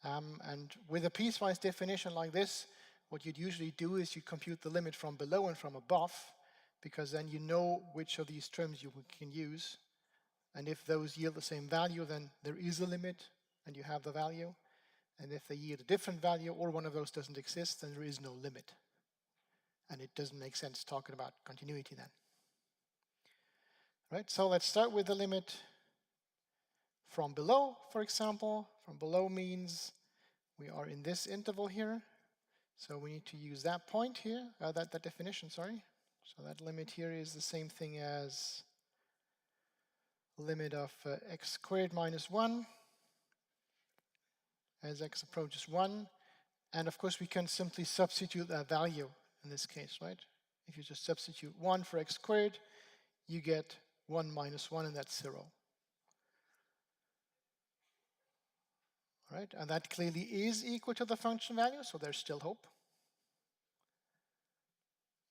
And with a piecewise definition like this, what you'd usually do is you compute the limit from below and from above, because then you know which of these terms you can use. And if those yield the same value, then there is a limit and you have the value. And if they yield a different value or one of those doesn't exist, then there is no limit. And it doesn't make sense talking about continuity then. Right, so let's start with the limit from below, for example. From below means we are in this interval here. So we need to use that point here, that definition, sorry. So that limit here is the same thing as limit of x squared minus 1 as x approaches 1. And of course we can simply substitute that value in this case, right? If you just substitute 1 for x squared, you get 1 minus 1, and that's 0. All right, and that clearly is equal to the function value, so there's still hope.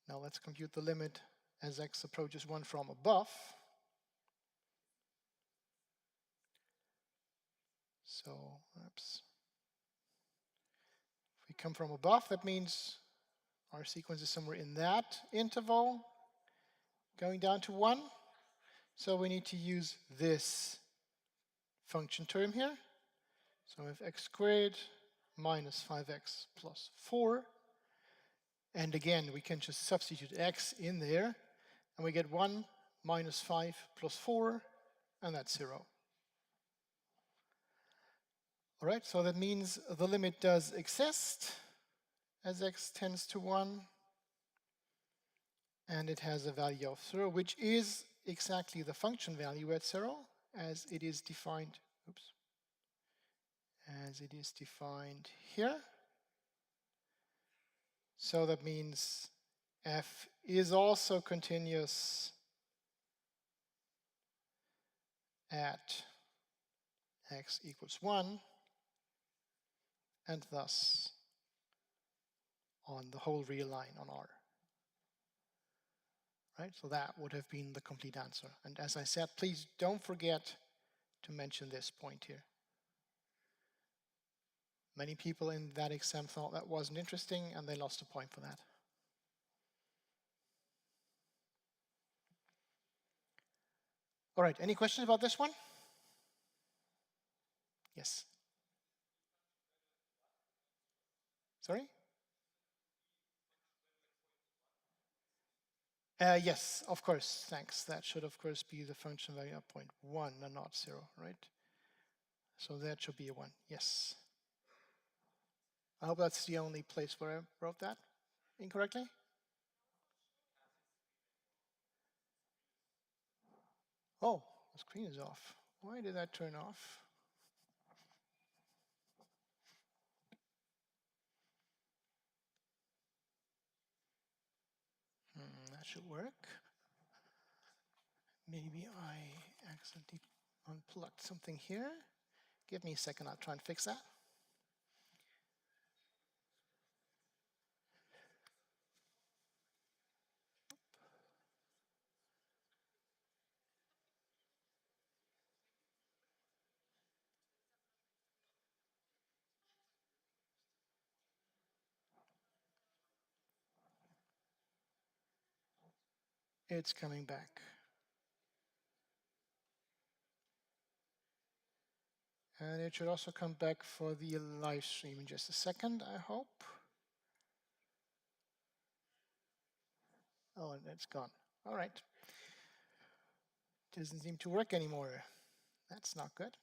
Now let's compute the limit as x approaches 1 from above. So, oops. If we come from above, that means our sequence is somewhere in that interval, going down to 1. So we need to use this function term here. So we have x squared minus 5x plus 4. And again, we can just substitute x in there, and we get 1 minus 5 plus 4, and that's 0. All right, so that means the limit does exist as x tends to 1, and it has a value of 0, which is exactly the function value at 0, as it is defined, as it is defined here. So that means f is also continuous at x equals 1, and thus on the whole real line on R. Right? So that would have been the complete answer. And as I said, please don't forget to mention this point here. Many people in that exam thought that wasn't interesting and they lost a point for that. All right, any questions about this one? Yes. Sorry? Yes, of course, thanks. That should of course be the function value at 0.1 and not 0, right? So that should be a 1, yes. I hope that's the only place where I wrote that incorrectly. Oh, the screen is off. Why did that turn off? That should work. Maybe I accidentally unplugged something here. Give me a second, I'll try and fix that. It's coming back. And it should also come back for the live stream in just a second, I hope. Oh, and it's gone. All right. Doesn't seem to work anymore. That's not good.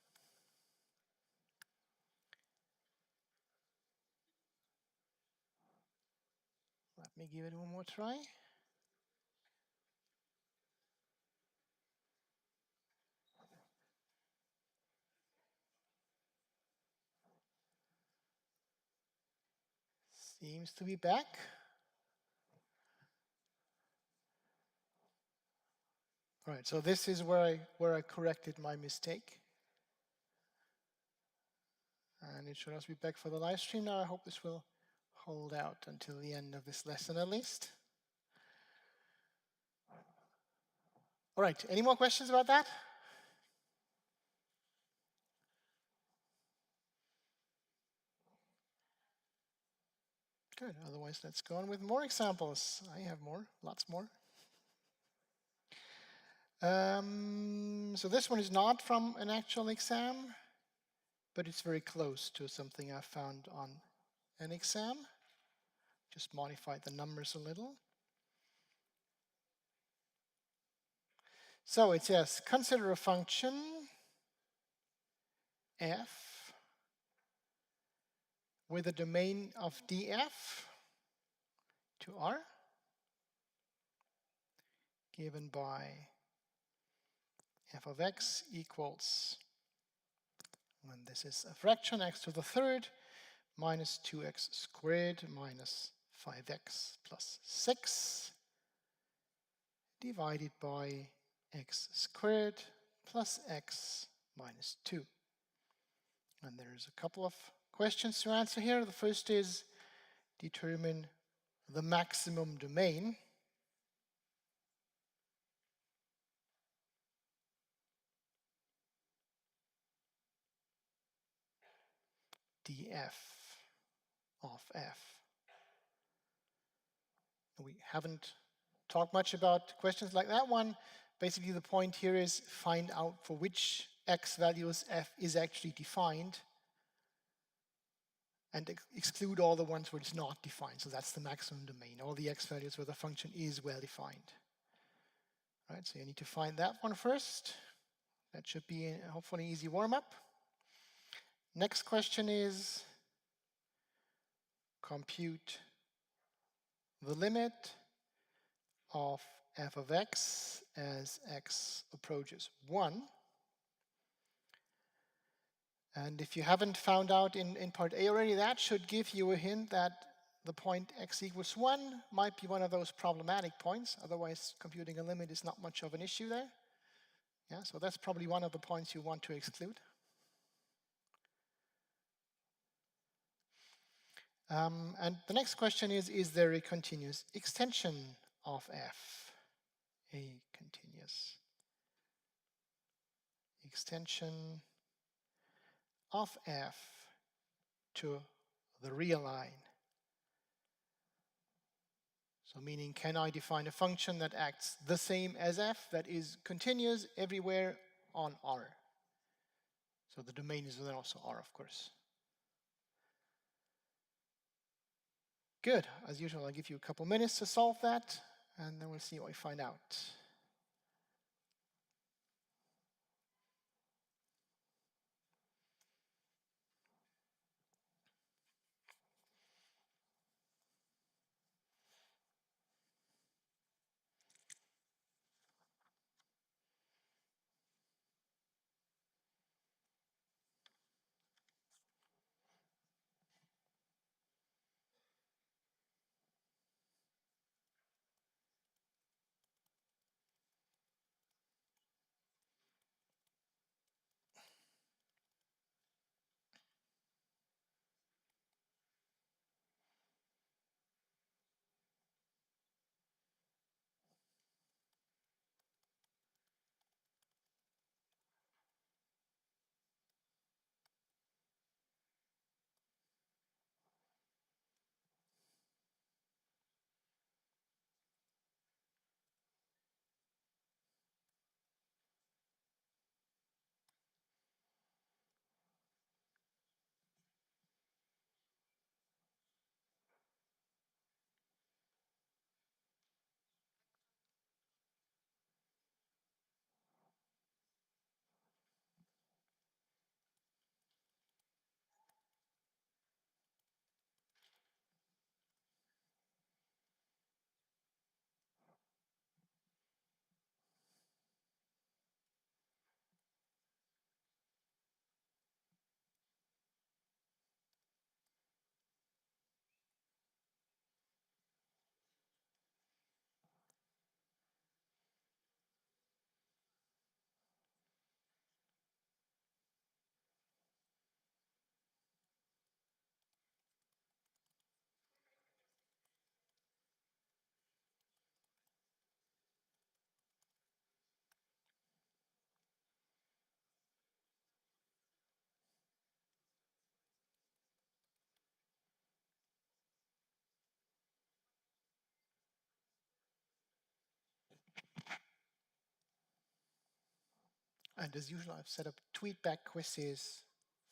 Let me give it one more try. Seems to be back. All right, so this is where I corrected my mistake. And it should also be back for the live stream now. I hope this will hold out until the end of this lesson at least. All right, any more questions about that? Good, otherwise let's go on with more examples. I have more, lots more. So this one is not from an actual exam, but it's very close to something I found on an exam. Just modified the numbers a little. So it says, consider a function f with a domain of df to R, given by f of x equals, when this is a fraction, x to the third, minus 2x squared minus 5x plus 6, divided by x squared plus x minus 2. And there's a couple of questions to answer here. The first is determine the maximum domain. df of f. We haven't talked much about questions like that one. Basically, the point here is find out for which x values f is actually defined and exclude all the ones where it's not defined. So that's the maximum domain, all the x values where the function is well defined. Right, so you need to find that one first. That should be hopefully an easy warm-up. Next question is compute the limit of f of x as x approaches 1 And if you haven't found out in part A already, that should give you a hint that the point x equals 1 might be one of those problematic points. Otherwise, computing a limit is not much of an issue there. Yeah, so that's probably one of the points you want to exclude. And the next question is there a continuous extension of f? A continuous extension of f to the real line. So meaning, can I define a function that acts the same as f, that is continuous everywhere on R? So the domain is then also R, of course. Good. As usual, I'll give you a couple minutes to solve that, and then we'll see what we find out. And as usual, I've set up tweetback quizzes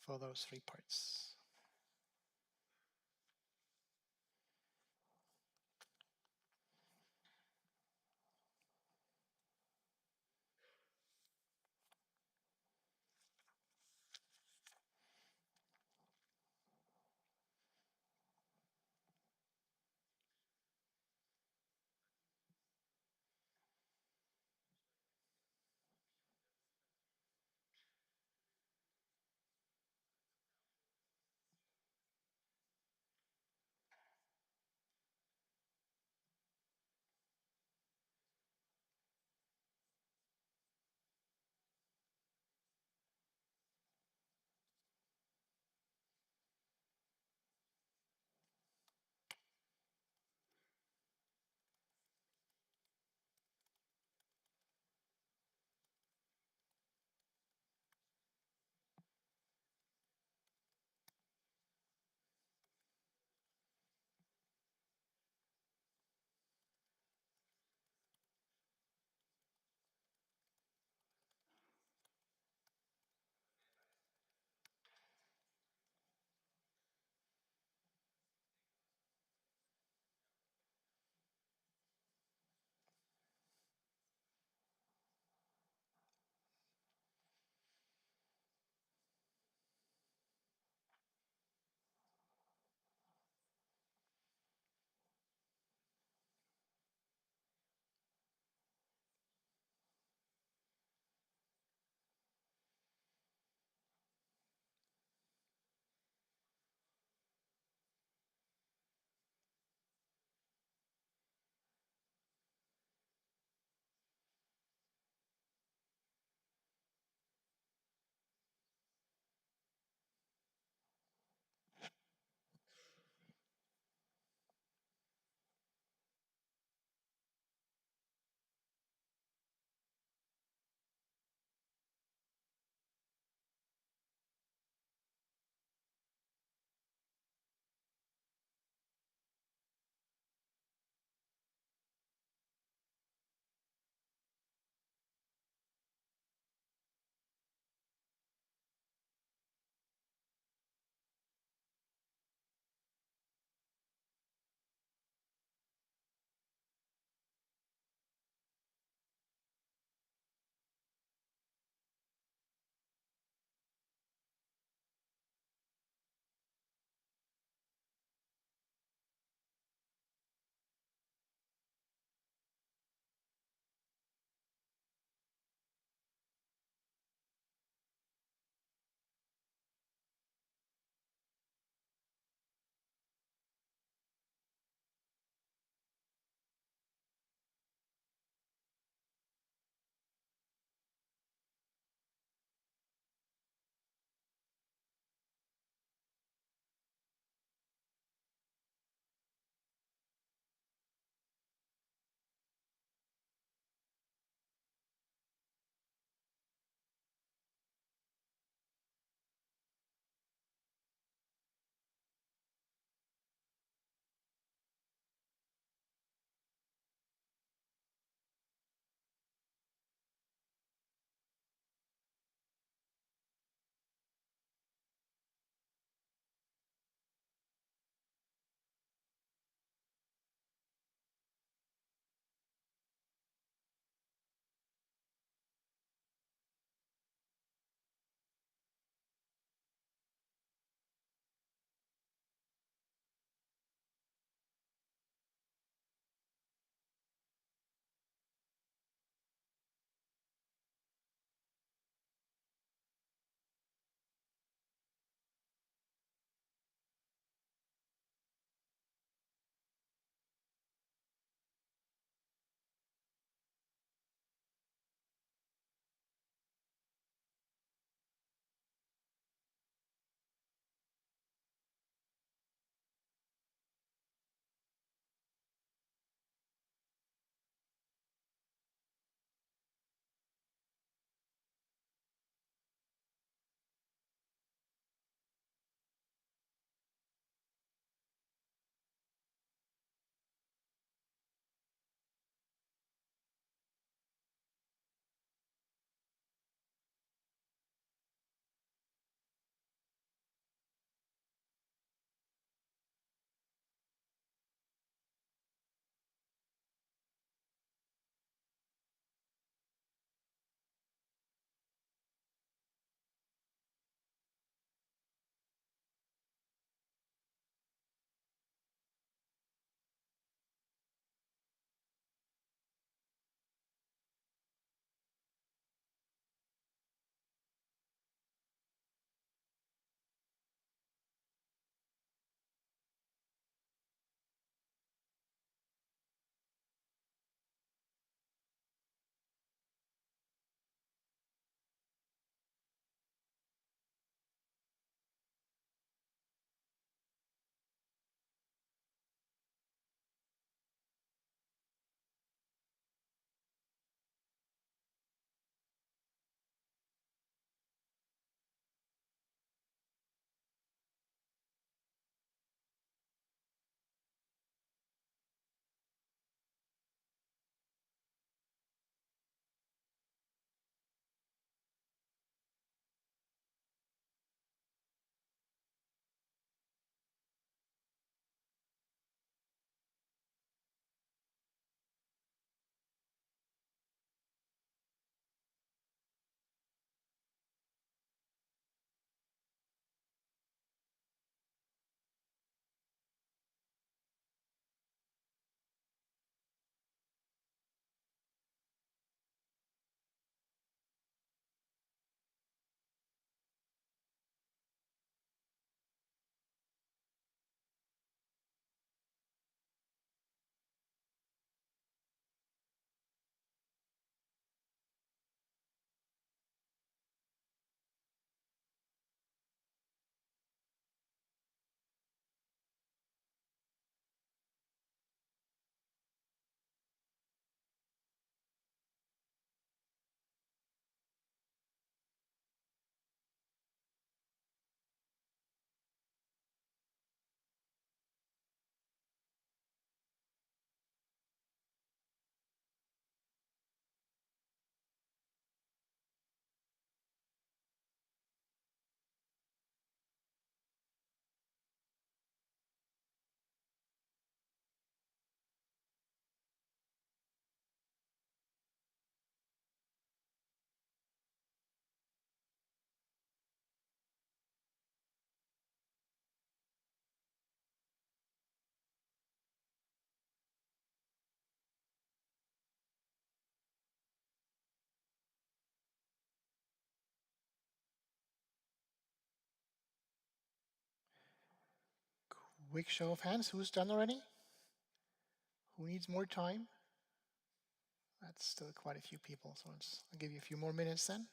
for those 3 parts. Quick show of hands, who's done already? Who needs more time? That's still quite a few people, so I'll give you a few more minutes then.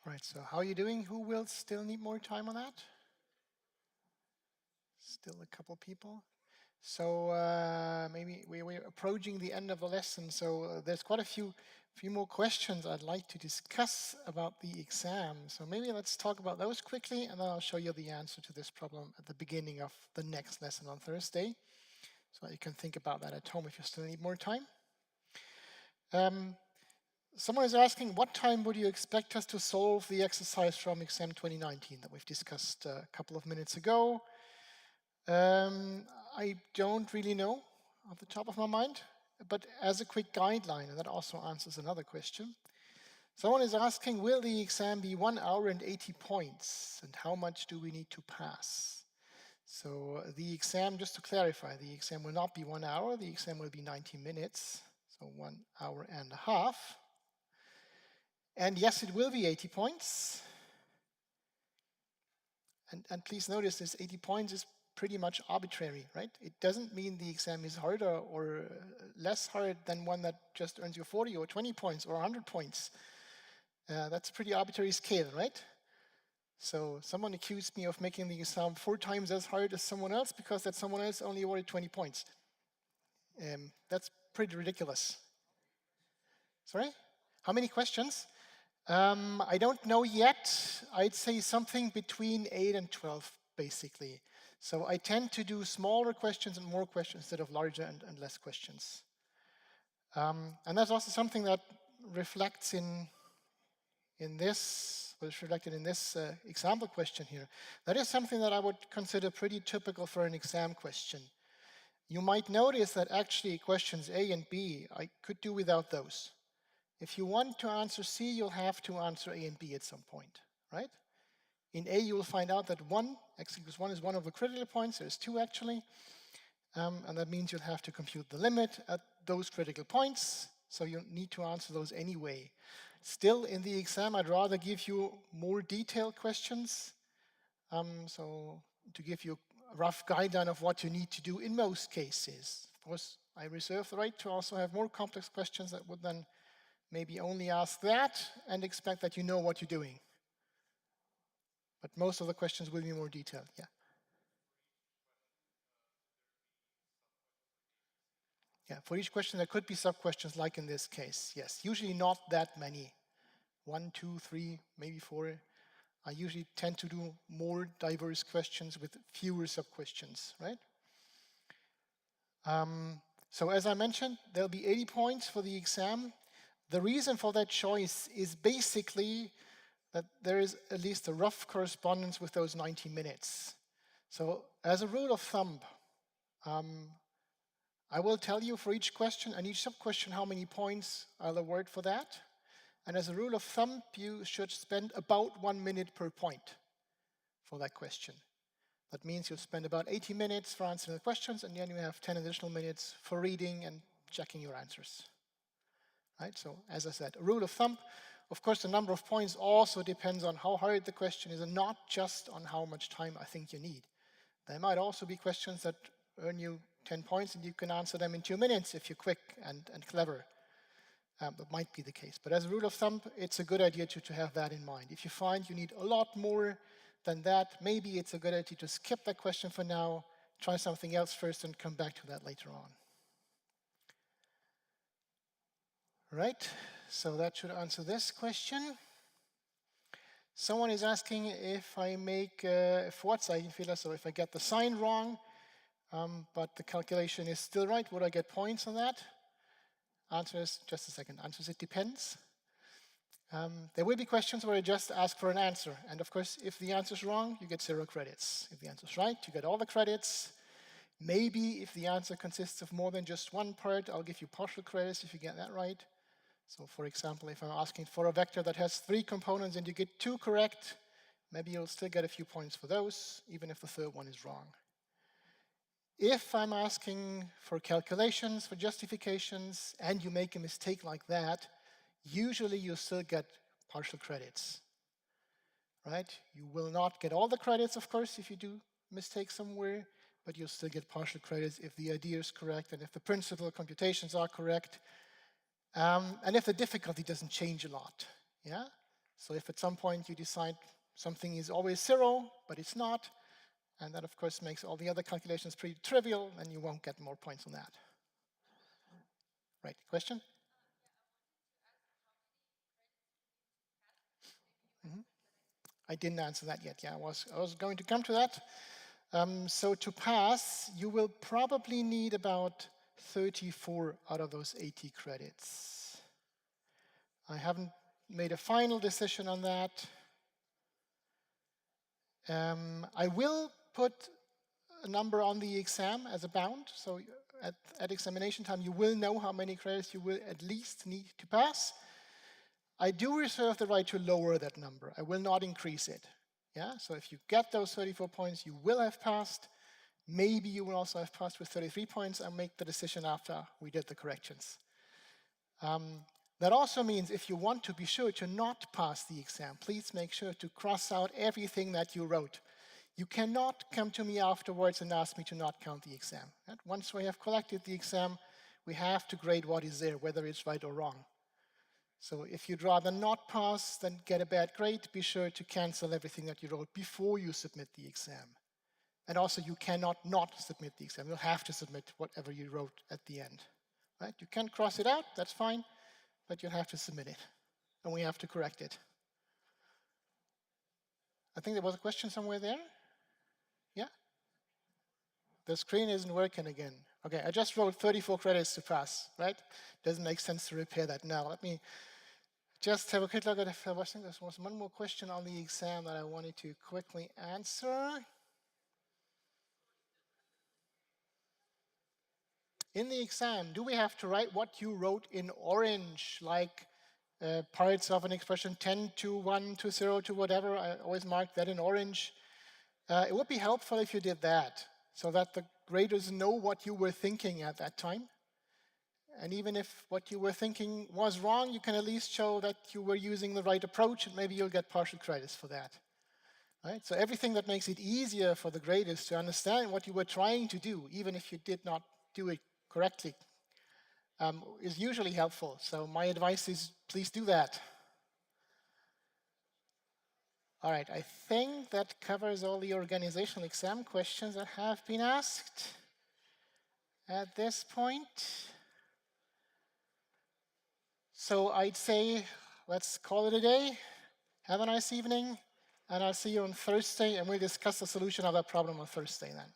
Right, so how are you doing? Who will still need more time on that? Still a couple people. So maybe we're approaching the end of the lesson, so there's quite a few more questions I'd like to discuss about the exam. So maybe let's talk about those quickly, and then I'll show you the answer to this problem at the beginning of the next lesson on Thursday. So you can think about that at home if you still need more time. Someone is asking, what time would you expect us to solve the exercise from exam 2019 that we've discussed a couple of minutes ago? I don't really know off the top of my mind, but as a quick guideline, and that also answers another question. Someone is asking, will the exam be 1 hour and 80 points? And how much do we need to pass? So the exam, just to clarify, the exam will not be 1 hour, the exam will be 90 minutes, so 1 hour and a half. And yes, it will be 80 points. And please notice this 80 points is pretty much arbitrary, right? It doesn't mean the exam is harder or less hard than one that just earns you 40 or 20 points or 100 points. That's a pretty arbitrary scale, right? So someone accused me of making the exam 4 times as hard as someone else because that someone else only awarded 20 points. That's pretty ridiculous. Sorry? How many questions? I don't know yet. I'd say something between 8 and 12, basically. So I tend to do smaller questions and more questions instead of larger and less questions. And that's also something that reflects in this, was reflected in this example question here. That is something that I would consider pretty typical for an exam question. You might notice that actually questions A and B, I could do without those. If you want to answer C, you'll have to answer A and B at some point, right? In A, you will find out that 1, x equals 1 is one of the critical points. There's 2 actually. And that means you'll have to compute the limit at those critical points. So you need to answer those anyway. Still, in the exam, I'd rather give you more detailed questions. So to give you a rough guideline of what you need to do in most cases. Of course, I reserve the right to also have more complex questions that would then maybe only ask that and expect that you know what you're doing. But most of the questions will be more detailed, yeah. Yeah, for each question there could be sub-questions like in this case, yes. Usually not that many. 1, 2, 3, maybe 4. I usually tend to do more diverse questions with fewer sub-questions, right? So as I mentioned, there'll be 80 points for the exam. The reason for that choice is basically that there is at least a rough correspondence with those 90 minutes. So as a rule of thumb, I will tell you for each question and each sub-question how many points I'll award for that. And as a rule of thumb, you should spend about 1 minute per point for that question. That means you'll spend about 80 minutes for answering the questions, and then you have 10 additional minutes for reading and checking your answers. Right? So as I said, a rule of thumb. Of course, the number of points also depends on how hard the question is and not just on how much time I think you need. There might also be questions that earn you 10 points and you can answer them in 2 minutes if you're quick and clever. That might be the case. But as a rule of thumb, it's a good idea to have that in mind. If you find you need a lot more than that, maybe it's a good idea to skip that question for now, try something else first and come back to that later on. Right, so that should answer this question. Someone is asking if I make Vorzeichen, so if I get the sign wrong, but the calculation is still right, would I get points on that? Answer is, just a second, answer is it depends. There will be questions where I just ask for an answer. And of course, if the answer is wrong, you get 0 credits. If the answer is right, you get all the credits. Maybe if the answer consists of more than just one part, I'll give you partial credits if you get that right. So for example, if I'm asking for a vector that has 3 components and you get 2 correct, maybe you'll still get a few points for those, even if the third one is wrong. If I'm asking for calculations, for justifications, and you make a mistake like that, usually you still get partial credits, right? You will not get all the credits, of course, if you do mistake somewhere, but you'll still get partial credits if the idea is correct and if the principal computations are correct, and if the difficulty doesn't change a lot, yeah? So if at some point you decide something is always 0, but it's not, and that, of course, makes all the other calculations pretty trivial, and you won't get more points on that. Right, question? I didn't answer that yet. Yeah, I was going to come to that. So to pass, you will probably need about 34 out of those 80 credits. I haven't made a final decision on that. I will put a number on the exam as a bound. So at examination time, you will know how many credits you will at least need to pass. I do reserve the right to lower that number. I will not increase it. Yeah, so if you get those 34 points, you will have passed. Maybe you will also have passed with 33 points. I'll make the decision after we did the corrections. That also means if you want to be sure to not pass the exam, please make sure to cross out everything that you wrote. You cannot come to me afterwards and ask me to not count the exam. Right? Once we have collected the exam, we have to grade what is there, whether it's right or wrong. So if you'd rather not pass than get a bad grade, be sure to cancel everything that you wrote before you submit the exam. And also, you cannot not submit the exam. You'll have to submit whatever you wrote at the end. Right? You can cross it out, that's fine, but you'll have to submit it. And we have to correct it. I think there was a question somewhere there. Yeah? The screen isn't working again. Okay, I just wrote 34 credits to pass, right? Doesn't make sense to repair that now. Let me just have a quick look at if there was one more question on the exam that I wanted to quickly answer. In the exam, do we have to write what you wrote in orange, like parts of an expression 10 to 1 to 0 to whatever? I always mark that in orange. It would be helpful if you did that, so that the graders know what you were thinking at that time. And even if what you were thinking was wrong, you can at least show that you were using the right approach, and maybe you'll get partial credits for that. Right? So everything that makes it easier for the graders to understand what you were trying to do, even if you did not do it correctly, is usually helpful. So my advice is, please do that. All right, I think that covers all the organizational exam questions that have been asked at this point. So I'd say, let's call it a day. Have a nice evening, and I'll see you on Thursday, and we'll discuss the solution of that problem on Thursday then.